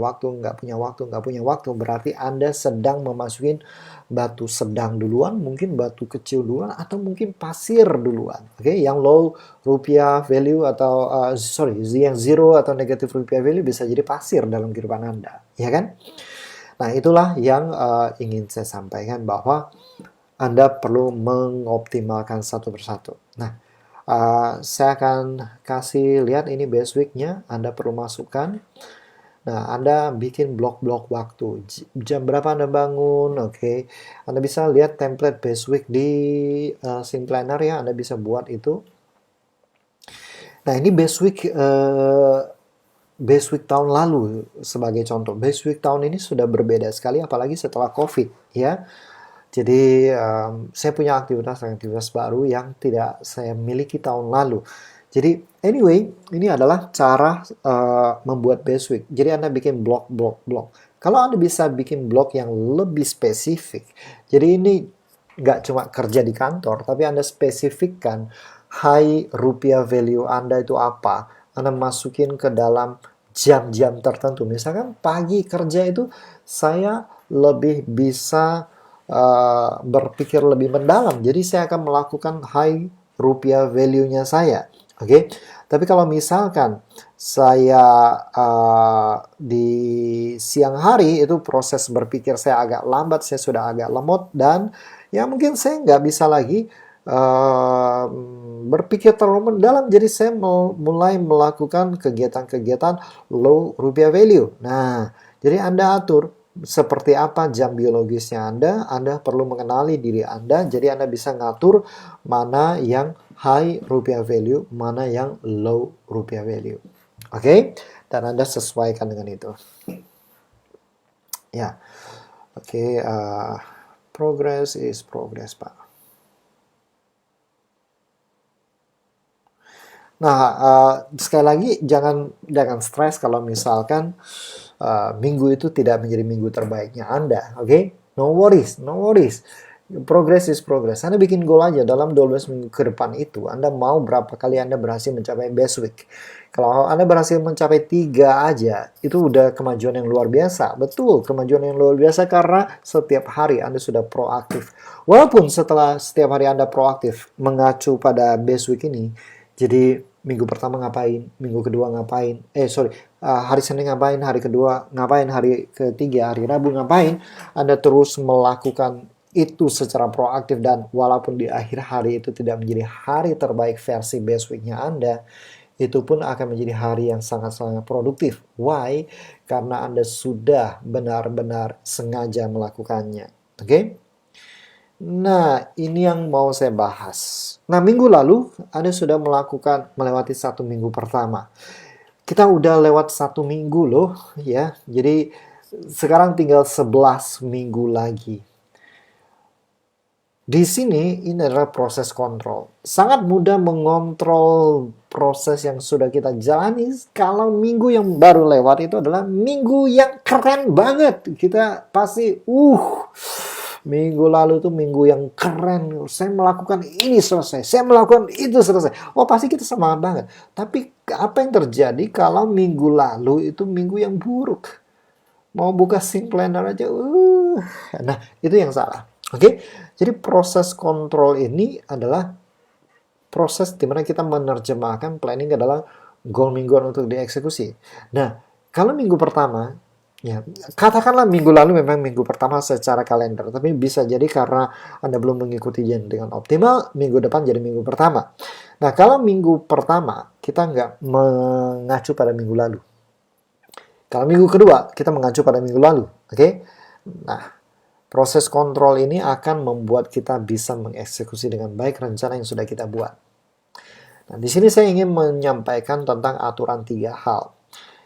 waktu, berarti Anda sedang memasukin batu sedang duluan, mungkin batu kecil duluan, atau mungkin pasir duluan. Oke, yang low rupiah value atau, yang zero atau negatif rupiah value bisa jadi pasir dalam kehidupan Anda. Ya kan? Nah, itulah yang ingin saya sampaikan bahwa Anda perlu mengoptimalkan satu persatu. Nah, saya akan kasih lihat ini base week-nya. Anda perlu masukkan. Nah, Anda bikin blok-blok waktu. Jam berapa Anda bangun? Oke. Anda bisa lihat template base week di Scene Planner ya. Anda bisa buat itu. Nah, ini base week tahun lalu sebagai contoh. Base week tahun ini sudah berbeda sekali apalagi setelah COVID ya. Jadi saya punya aktivitas-aktivitas baru yang tidak saya miliki tahun lalu. Jadi anyway, ini adalah cara membuat base week. Jadi Anda bikin blok. Kalau Anda bisa bikin blok yang lebih spesifik, jadi ini nggak cuma kerja di kantor, tapi Anda spesifikkan high rupiah value Anda itu apa. Anda masukin ke dalam jam-jam tertentu. Misalkan pagi kerja itu saya lebih bisa berpikir lebih mendalam. Jadi saya akan melakukan high rupiah value-nya saya. Oke. Tapi kalau misalkan saya di siang hari itu proses berpikir saya agak lambat, saya sudah agak lemot dan ya mungkin saya nggak bisa lagi berpikir terlalu mendalam. Jadi saya mau mulai melakukan kegiatan-kegiatan low rupiah value. Nah, jadi Anda atur seperti apa jam biologisnya Anda perlu mengenali diri Anda, jadi Anda bisa ngatur mana yang high rupiah value, mana yang low rupiah value. Oke? Dan Anda sesuaikan dengan itu. Ya, oke. Progress is progress, Pak. Nah, sekali lagi jangan stres kalau misalkan minggu itu tidak menjadi minggu terbaiknya Anda, oke? No worries, no worries. Progress is progress. Anda bikin goal aja dalam 12 minggu ke depan itu. Anda mau berapa kali Anda berhasil mencapai best week. Kalau Anda berhasil mencapai 3 aja, itu udah kemajuan yang luar biasa. Betul, kemajuan yang luar biasa karena setiap hari Anda sudah proaktif. Walaupun setelah setiap hari Anda proaktif mengacu pada best week ini, jadi minggu pertama ngapain, minggu kedua ngapain, hari Senin ngapain, hari kedua ngapain, hari ketiga, hari Rabu ngapain, Anda terus melakukan itu secara proaktif dan walaupun di akhir hari itu tidak menjadi hari terbaik versi best week-nya Anda, itu pun akan menjadi hari yang sangat-sangat produktif. Why? Karena Anda sudah benar-benar sengaja melakukannya. Oke? Nah, ini yang mau saya bahas. Nah, minggu lalu Anda sudah melewati 1 minggu pertama. Kita udah lewat 1 minggu loh, ya. Jadi sekarang tinggal 11 minggu lagi. Di sini ini adalah proses kontrol. Sangat mudah mengontrol proses yang sudah kita jalani kalau minggu yang baru lewat itu adalah minggu yang keren banget. Kita pasti minggu lalu tuh minggu yang keren. Saya melakukan ini selesai, saya melakukan itu selesai. Oh, pasti kita semangat banget. Tapi apa yang terjadi kalau minggu lalu itu minggu yang buruk? Mau buka sync planner aja, nah itu yang salah. Oke, jadi proses kontrol ini adalah proses di mana kita menerjemahkan planning adalah goal mingguan untuk dieksekusi. Nah, kalau minggu pertama, ya katakanlah minggu lalu memang minggu pertama secara kalender, tapi bisa jadi karena Anda belum mengikuti dengan optimal, minggu depan jadi minggu pertama. Nah, kalau minggu pertama kita nggak mengacu pada minggu lalu. Kalau minggu kedua kita mengacu pada minggu lalu, oke? Nah, proses kontrol ini akan membuat kita bisa mengeksekusi dengan baik rencana yang sudah kita buat. Nah, di sini saya ingin menyampaikan tentang aturan 3 hal.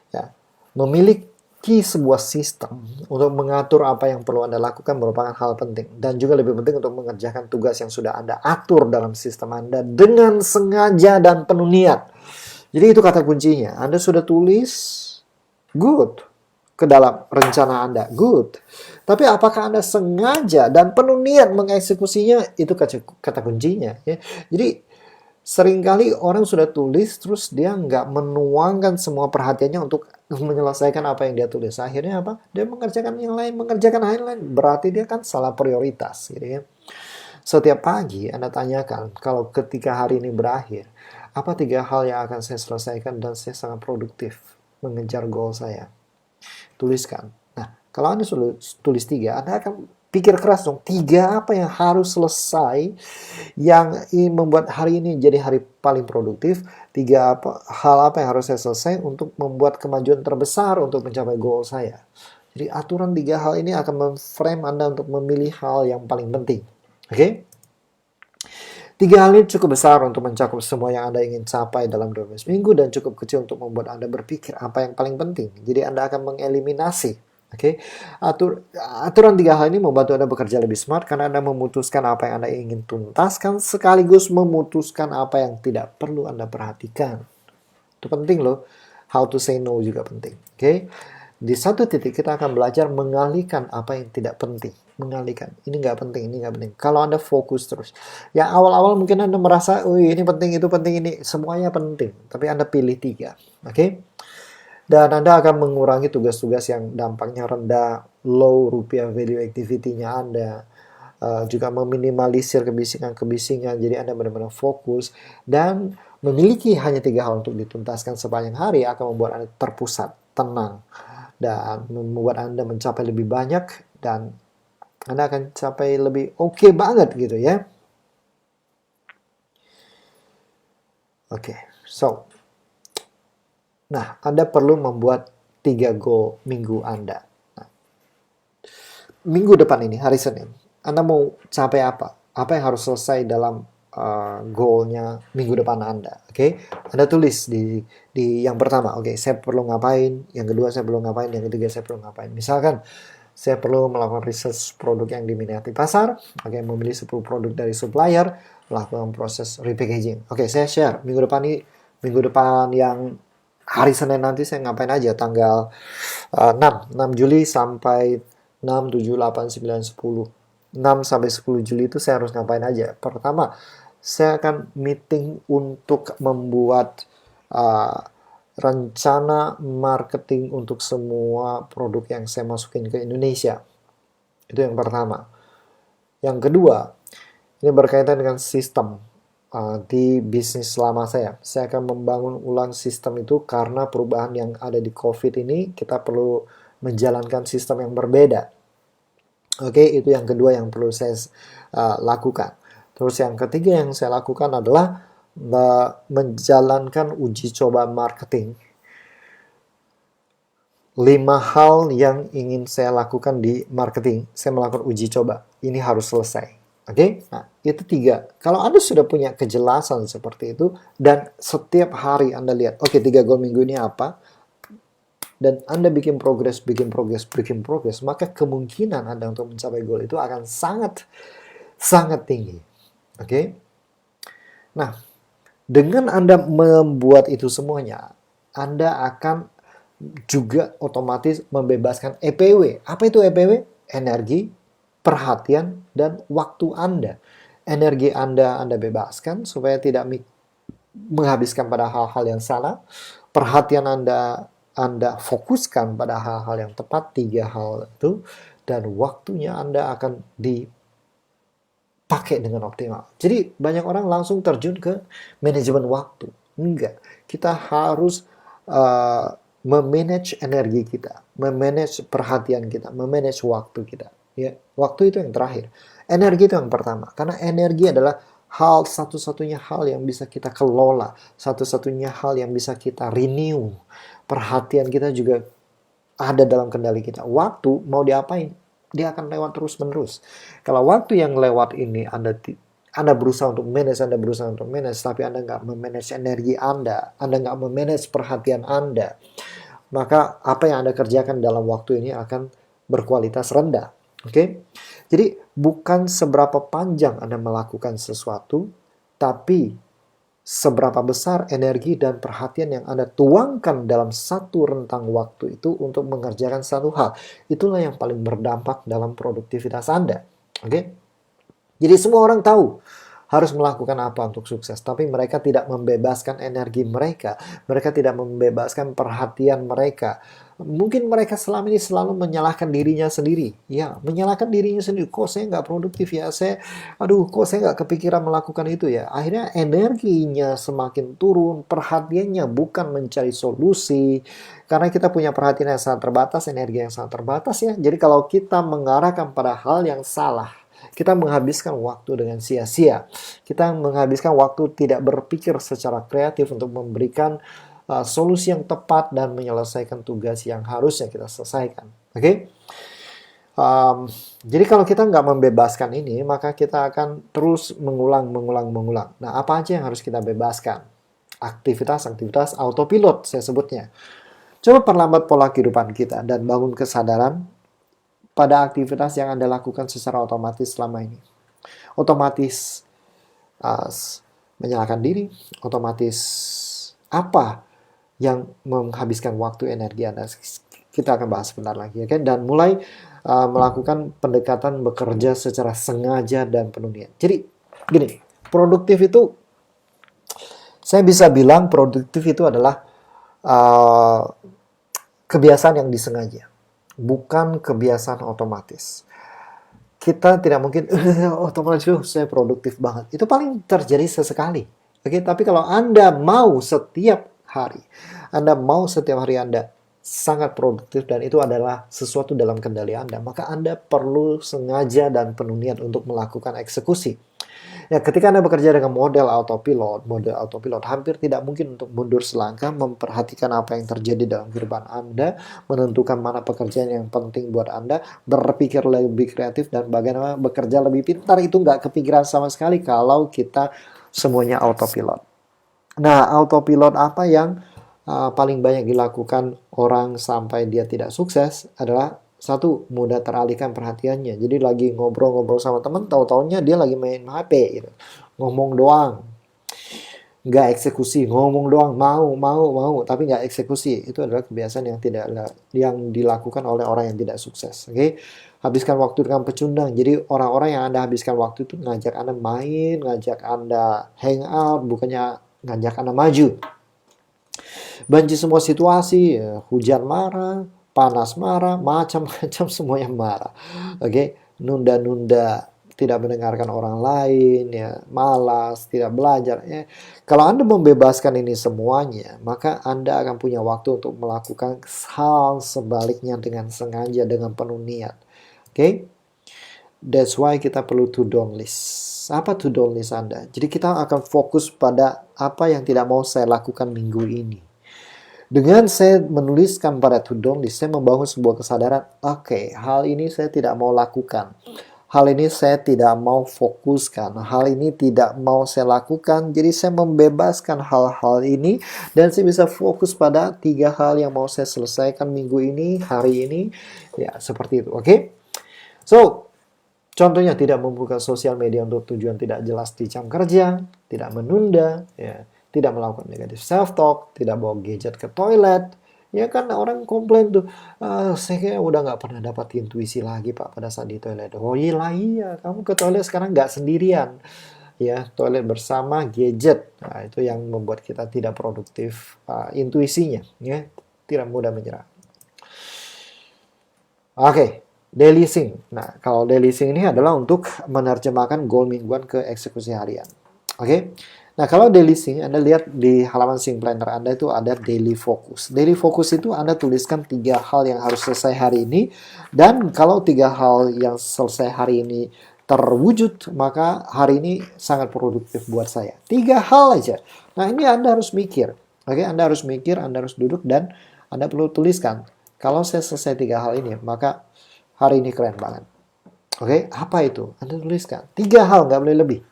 Ya, memiliki sebuah sistem untuk mengatur apa yang perlu Anda lakukan merupakan hal penting. Dan juga lebih penting untuk mengerjakan tugas yang sudah Anda atur dalam sistem Anda dengan sengaja dan penuh niat. Jadi itu kata kuncinya. Anda sudah tulis, good, ke dalam rencana Anda, good. Tapi apakah Anda sengaja dan penuh niat mengeksekusinya? Itu kata kuncinya. Ya. Jadi seringkali orang sudah tulis terus dia nggak menuangkan semua perhatiannya untuk menyelesaikan apa yang dia tulis. Akhirnya apa? Dia mengerjakan yang lain, mengerjakan hal lain. Berarti dia kan salah prioritas. Gitu ya. Setiap pagi Anda tanyakan, kalau ketika hari ini berakhir, apa 3 hal yang akan saya selesaikan dan saya sangat produktif mengejar goal saya? Tuliskan. Nah, kalau Anda sudah tulis 3, Anda akan pikir keras dong, 3 apa yang harus selesai yang membuat hari ini jadi hari paling produktif, 3 hal apa yang harus saya selesai untuk membuat kemajuan terbesar untuk mencapai goal saya. Jadi aturan 3 hal ini akan memframe Anda untuk memilih hal yang paling penting. Oke? 3 hal ini cukup besar untuk mencakup semua yang Anda ingin capai dalam 12 minggu dan cukup kecil untuk membuat Anda berpikir apa yang paling penting. Jadi Anda akan mengeliminasi. Oke, aturan 3 hal ini membantu Anda bekerja lebih smart karena Anda memutuskan apa yang Anda ingin tuntaskan sekaligus memutuskan apa yang tidak perlu Anda perhatikan. Itu penting loh. How to say no juga penting. Oke, di satu titik kita akan belajar mengalihkan apa yang tidak penting. Mengalihkan. Ini nggak penting, ini nggak penting. Kalau Anda fokus terus. Ya awal-awal mungkin Anda merasa, ini penting, itu penting, ini. Semuanya penting. Tapi Anda pilih 3. Oke? Dan Anda akan mengurangi tugas-tugas yang dampaknya rendah, low rupiah value activity-nya Anda. Juga meminimalisir kebisingan-kebisingan. Jadi Anda benar-benar fokus. Dan memiliki hanya 3 hal untuk dituntaskan sepanjang hari akan membuat Anda terpusat, tenang. Dan membuat Anda mencapai lebih banyak dan Anda akan capai lebih oke banget gitu ya. Oke, so. Nah, Anda perlu membuat 3 goal minggu Anda. Nah, minggu depan ini, hari Senin, Anda mau capai apa? Apa yang harus selesai dalam goalnya minggu depan Anda? Oke, Anda tulis di yang pertama. Oke, saya perlu ngapain? Yang kedua saya perlu ngapain? Yang ketiga saya perlu ngapain? Misalkan saya perlu melakukan research produk yang diminati pasar. Oke, memilih 10 produk dari supplier, melakukan proses repackaging. Oke, saya share minggu depan yang hari Senin nanti saya ngapain aja, tanggal 6 Juli sampai 6, 7, 8, 9, 10. 6 sampai 10 Juli itu saya harus ngapain aja. Pertama, saya akan meeting untuk membuat rencana marketing untuk semua produk yang saya masukin ke Indonesia. Itu yang pertama. Yang kedua, ini berkaitan dengan sistem di bisnis lama saya. Saya akan membangun ulang sistem itu karena perubahan yang ada di COVID ini, kita perlu menjalankan sistem yang berbeda. Oke, itu yang kedua yang perlu saya lakukan. Terus yang ketiga yang saya lakukan adalah menjalankan uji coba marketing. 5 hal yang ingin saya lakukan di marketing. Saya melakukan uji coba. Ini harus selesai. Oke, nah itu 3. Kalau Anda sudah punya kejelasan seperti itu, dan setiap hari Anda lihat, oke 3 goal minggu ini apa, dan Anda bikin progres, maka kemungkinan Anda untuk mencapai goal itu akan sangat tinggi. Oke? Nah, dengan Anda membuat itu semuanya, Anda akan juga otomatis membebaskan EPW. Apa itu EPW? Energi, perhatian, dan waktu Anda. Energi Anda bebaskan supaya tidak menghabiskan pada hal-hal yang salah. Perhatian Anda fokuskan pada hal-hal yang tepat, 3 hal itu. Dan waktunya Anda akan dipakai dengan optimal. Jadi banyak orang langsung terjun ke manajemen waktu. Enggak. Kita harus memanage energi kita, memanage perhatian kita, memanage waktu kita. Ya, waktu itu yang terakhir. Energi itu yang pertama. Karena energi adalah satu-satunya hal yang bisa kita kelola, satu-satunya hal yang bisa kita renew. Perhatian kita juga ada dalam kendali kita. Waktu mau diapain? Dia akan lewat terus-menerus. Kalau waktu yang lewat ini Anda berusaha untuk manage, tapi Anda nggak memanage energi Anda nggak memanage perhatian Anda, maka apa yang Anda kerjakan dalam waktu ini akan berkualitas rendah. Oke? Jadi bukan seberapa panjang Anda melakukan sesuatu, tapi seberapa besar energi dan perhatian yang Anda tuangkan dalam satu rentang waktu itu untuk mengerjakan satu hal. Itulah yang paling berdampak dalam produktivitas Anda. Oke? Jadi semua orang tahu harus melakukan apa untuk sukses, tapi mereka tidak membebaskan energi mereka, mereka tidak membebaskan perhatian mereka. Mungkin mereka selama ini selalu menyalahkan dirinya sendiri. Ya, menyalahkan dirinya sendiri. Kok saya nggak produktif ya? Kok saya nggak kepikiran melakukan itu ya? Akhirnya energinya semakin turun, perhatiannya bukan mencari solusi. Karena kita punya perhatian yang sangat terbatas, energi yang sangat terbatas ya. Jadi kalau kita mengarahkan pada hal yang salah, kita menghabiskan waktu dengan sia-sia. Kita menghabiskan waktu tidak berpikir secara kreatif untuk memberikan solusi yang tepat dan menyelesaikan tugas yang harusnya kita selesaikan. Oke? Jadi kalau kita nggak membebaskan ini, maka kita akan terus mengulang. Nah, apa aja yang harus kita bebaskan? Aktivitas autopilot, saya sebutnya. Coba perlambat pola kehidupan kita dan bangun kesadaran pada aktivitas yang Anda lakukan secara otomatis selama ini. Otomatis menyalakan diri, otomatis apa yang menghabiskan waktu energi Anda. Kita akan bahas sebentar lagi, okay? Dan mulai melakukan pendekatan bekerja secara sengaja dan penuh niat. Jadi gini, produktif itu, saya bisa bilang produktif itu adalah kebiasaan yang disengaja, bukan kebiasaan otomatis. Kita tidak mungkin otomatis saya produktif banget. Itu paling terjadi sesekali. Oke, tapi kalau Anda mau setiap hari Anda sangat produktif dan itu adalah sesuatu dalam kendali Anda, maka Anda perlu sengaja dan penuh niat untuk melakukan eksekusi. Ya, ketika Anda bekerja dengan model autopilot hampir tidak mungkin untuk mundur selangkah, memperhatikan apa yang terjadi dalam kehidupan Anda, menentukan mana pekerjaan yang penting buat Anda, berpikir lebih kreatif, dan bagaimana bekerja lebih pintar. Itu nggak kepikiran sama sekali kalau kita semuanya autopilot. Nah, autopilot apa yang paling banyak dilakukan orang sampai dia tidak sukses adalah satu, mudah teralihkan perhatiannya. Jadi lagi ngobrol-ngobrol sama temen, tahu-taunya dia lagi main HP gitu. Ngomong doang, nggak eksekusi. Ngomong doang, mau, tapi nggak eksekusi. Itu adalah kebiasaan yang dilakukan oleh orang yang tidak sukses. Oke, habiskan waktu dengan pecundang. Jadi orang-orang yang Anda habiskan waktu itu ngajak Anda main, ngajak Anda hangout, bukannya ngajak Anda maju. Banci semua situasi, ya, hujan marah, panas marah, macam-macam semuanya marah. Oke, nunda-nunda, tidak mendengarkan orang lain, ya, malas, tidak belajar. Ya. Kalau Anda membebaskan ini semuanya, maka Anda akan punya waktu untuk melakukan hal sebaliknya dengan sengaja, dengan penuh niat. Oke, that's why kita perlu to-do list. Apa to-do list Anda? Jadi kita akan fokus pada apa yang tidak mau saya lakukan minggu ini. Dengan saya menuliskan pada to-do list, saya membangun sebuah kesadaran, oke, hal ini saya tidak mau lakukan. Hal ini saya tidak mau fokuskan. Hal ini tidak mau saya lakukan. Jadi saya membebaskan hal-hal ini dan saya bisa fokus pada 3 hal yang mau saya selesaikan minggu ini, hari ini. Ya, seperti itu, oke? So, contohnya tidak membuka sosial media untuk tujuan tidak jelas di jam kerja, tidak menunda, ya. Tidak melakukan negatif self-talk, tidak bawa gadget ke toilet. Ya kan orang komplain tuh, saya kayak udah nggak pernah dapat intuisi lagi Pak pada saat di toilet. Oh iya, kamu ke toilet sekarang nggak sendirian. Ya, toilet bersama gadget. Nah, itu yang membuat kita tidak produktif intuisinya. Ya, tidak mudah menyerah. Oke, daily sync. Nah, kalau daily sync ini adalah untuk menerjemahkan goal mingguan ke eksekusi harian. Oke. Nah, kalau daily sync, Anda lihat di halaman sync planner Anda itu ada daily focus. Daily focus itu Anda tuliskan 3 hal yang harus selesai hari ini. Dan kalau 3 hal yang selesai hari ini terwujud, maka hari ini sangat produktif buat saya. 3 hal aja. Nah, ini Anda harus mikir. Oke, Anda harus mikir, Anda harus duduk, dan Anda perlu tuliskan. Kalau saya selesai 3 hal ini, maka hari ini keren banget. Oke, apa itu? Anda tuliskan. 3 hal, nggak boleh lebih.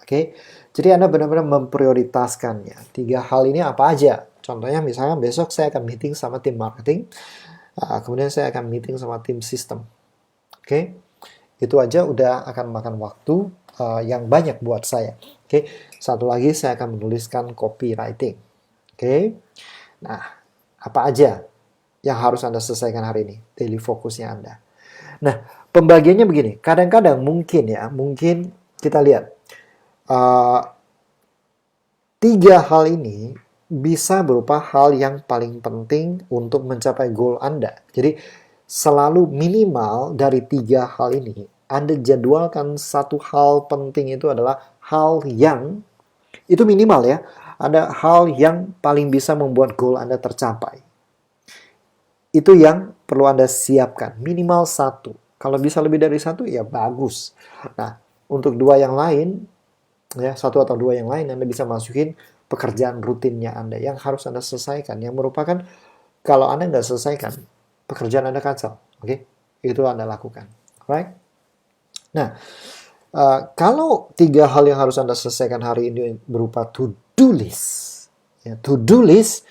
Oke, jadi Anda benar-benar memprioritaskannya. 3 hal ini apa aja? Contohnya misalnya besok saya akan meeting sama tim marketing, kemudian saya akan meeting sama tim sistem. Oke, itu aja udah akan makan waktu yang banyak buat saya. Oke, satu lagi saya akan menuliskan copywriting. Oke, nah apa aja yang harus Anda selesaikan hari ini? Daily fokusnya Anda. Nah, pembagiannya begini. Kadang-kadang mungkin kita lihat. 3 hal ini bisa berupa hal yang paling penting untuk mencapai goal Anda. Jadi selalu minimal dari 3 hal ini, Anda jadwalkan satu hal penting itu adalah hal yang, itu minimal ya, ada hal yang paling bisa membuat goal Anda tercapai. Itu yang perlu Anda siapkan, minimal 1. Kalau bisa lebih dari 1 ya bagus. Nah, untuk 2 yang lain, ya 1 atau 2 yang lain Anda bisa masukin pekerjaan rutinnya Anda yang harus Anda selesaikan, yang merupakan kalau Anda nggak selesaikan pekerjaan Anda kacau. Oke, itu Anda lakukan. Alright. Nah, kalau 3 hal yang harus Anda selesaikan hari ini berupa to-do list, ya, to-do list,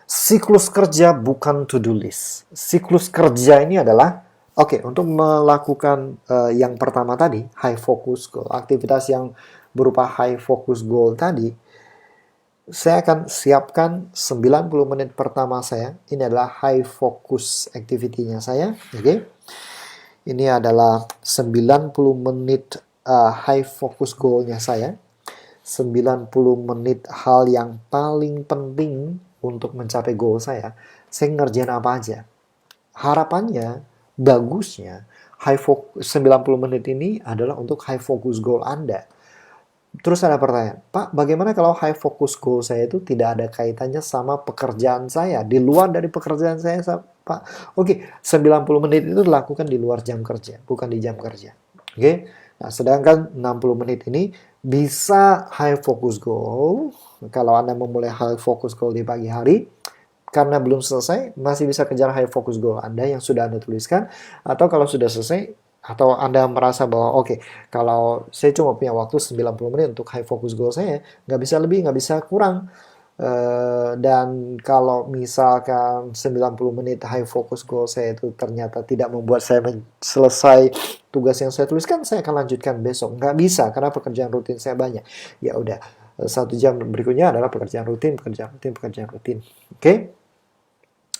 siklus kerja bukan to-do list. Siklus kerja ini adalah untuk melakukan yang pertama tadi, high focus goal, aktivitas yang berupa high focus goal tadi, saya akan siapkan 90 menit pertama saya. Ini adalah high focus activity-nya saya. Oke. Ini adalah 90 menit high focus goal-nya saya. 90 menit hal yang paling penting untuk mencapai goal saya. Saya ngerjain apa aja. Harapannya, bagusnya, 90 menit ini adalah untuk high focus goal Anda. Terus ada pertanyaan, Pak, bagaimana kalau high focus goal saya itu tidak ada kaitannya sama pekerjaan saya, di luar dari pekerjaan saya, Pak? Oke, 90 menit itu dilakukan di luar jam kerja, bukan di jam kerja. Oke. Nah, sedangkan 60 menit ini bisa high focus goal. Kalau Anda memulai high focus goal di pagi hari, karena belum selesai, masih bisa kejar high focus goal Anda yang sudah Anda tuliskan. Atau kalau sudah selesai, atau Anda merasa bahwa oke, kalau saya cuma punya waktu 90 menit untuk high focus goal saya, nggak bisa lebih, nggak bisa kurang. Dan kalau misalkan 90 menit high focus goal saya itu ternyata tidak membuat saya selesai tugas yang saya tuliskan, saya akan lanjutkan besok. Nggak bisa, karena pekerjaan rutin saya banyak. Ya udah, 1 jam berikutnya adalah pekerjaan rutin, pekerjaan rutin, pekerjaan rutin. Oke?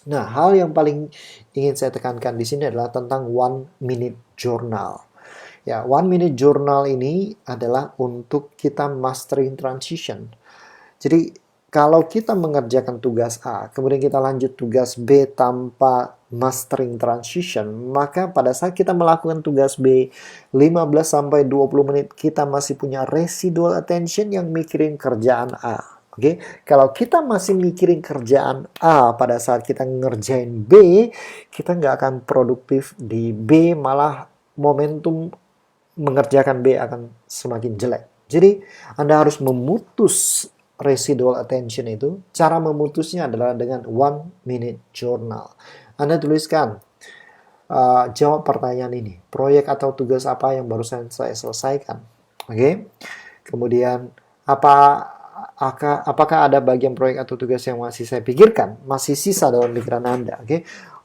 Nah, hal yang paling ingin saya tekankan di sini adalah tentang 1 minute journal. Ya, 1 minute journal ini adalah untuk kita mastering transition. Jadi, kalau kita mengerjakan tugas A, kemudian kita lanjut tugas B tanpa mastering transition, maka pada saat kita melakukan tugas B 15-20 menit, kita masih punya residual attention yang mikirin kerjaan A. Oke, kalau kita masih mikirin kerjaan A pada saat kita ngerjain B, kita nggak akan produktif di B, malah momentum mengerjakan B akan semakin jelek. Jadi, Anda harus memutus residual attention itu. Cara memutusnya adalah dengan 1 minute journal. Anda tuliskan, jawab pertanyaan ini. Proyek atau tugas apa yang barusan saya selesaikan? Oke. Kemudian, apakah ada bagian proyek atau tugas yang masih saya pikirkan, masih sisa dalam pikiran Anda?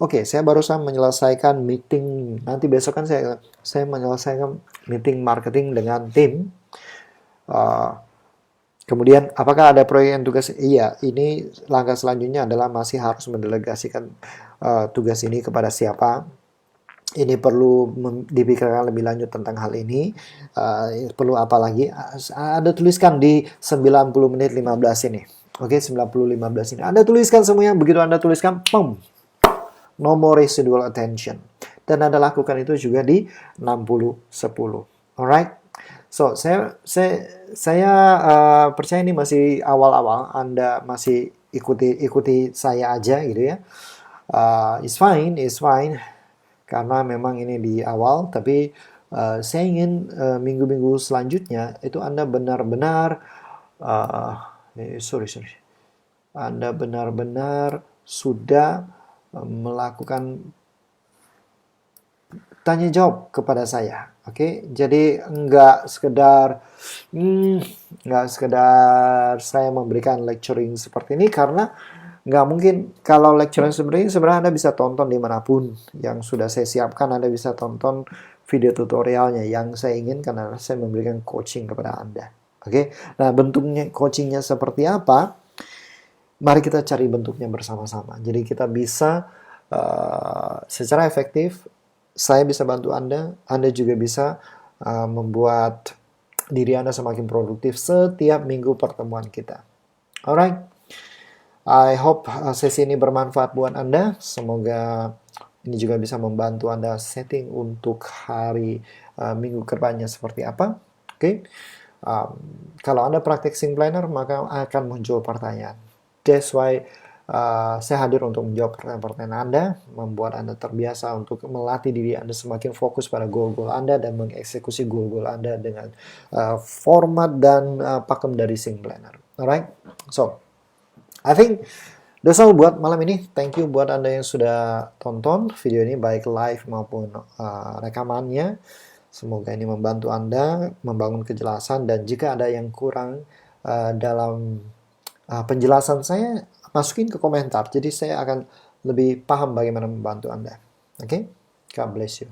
Oke, saya barusan menyelesaikan meeting. Nanti besok kan saya menyelesaikan meeting marketing dengan tim. Kemudian, apakah ada proyek yang tugas? Iya, ini langkah selanjutnya adalah masih harus mendelegasikan tugas ini kepada siapa. Ini perlu dipikirkan lebih lanjut tentang hal ini. Perlu apa lagi? Anda tuliskan di 90 menit 15 ini. Oke, 90-15 ini. Anda tuliskan semuanya. Begitu Anda tuliskan, pum, no more residual attention. Dan Anda lakukan itu juga di 60-10. Alright? So, saya percaya ini masih awal-awal. Anda masih ikuti saya aja gitu ya. It's fine. Karena memang ini di awal, tapi saya ingin minggu-minggu selanjutnya itu Anda benar-benar Anda benar-benar sudah melakukan tanya jawab kepada saya. Oke, jadi nggak sekedar saya memberikan lecturing seperti ini, karena nggak mungkin. Kalau lecturing seperti ini sebenarnya Anda bisa tonton dimanapun yang sudah saya siapkan. Anda bisa tonton video tutorialnya. Yang saya inginkan adalah saya memberikan coaching kepada Anda. Oke, nah bentuknya coachingnya seperti apa? Mari kita cari bentuknya bersama-sama. Jadi kita bisa secara efektif, saya bisa bantu Anda juga bisa membuat diri Anda semakin produktif setiap minggu pertemuan kita. Alright, I hope sesi ini bermanfaat buat Anda. Semoga ini juga bisa membantu Anda setting untuk hari minggu kedepannya seperti apa. Oke, kalau Anda praktek Sing Planner, maka akan muncul pertanyaan. That's why saya hadir untuk menjawab pertanyaan-pertanyaan Anda, membuat Anda terbiasa untuk melatih diri Anda semakin fokus pada goal-goal Anda dan mengeksekusi goal-goal Anda dengan format dan pakem dari Sing Planner. Alright, so I think that's all buat malam ini. Thank you buat Anda yang sudah tonton video ini, baik live maupun rekamannya. Semoga ini membantu Anda membangun kejelasan, dan jika ada yang kurang dalam penjelasan saya, masukin ke komentar. Jadi saya akan lebih paham bagaimana membantu Anda. Oke? God bless you.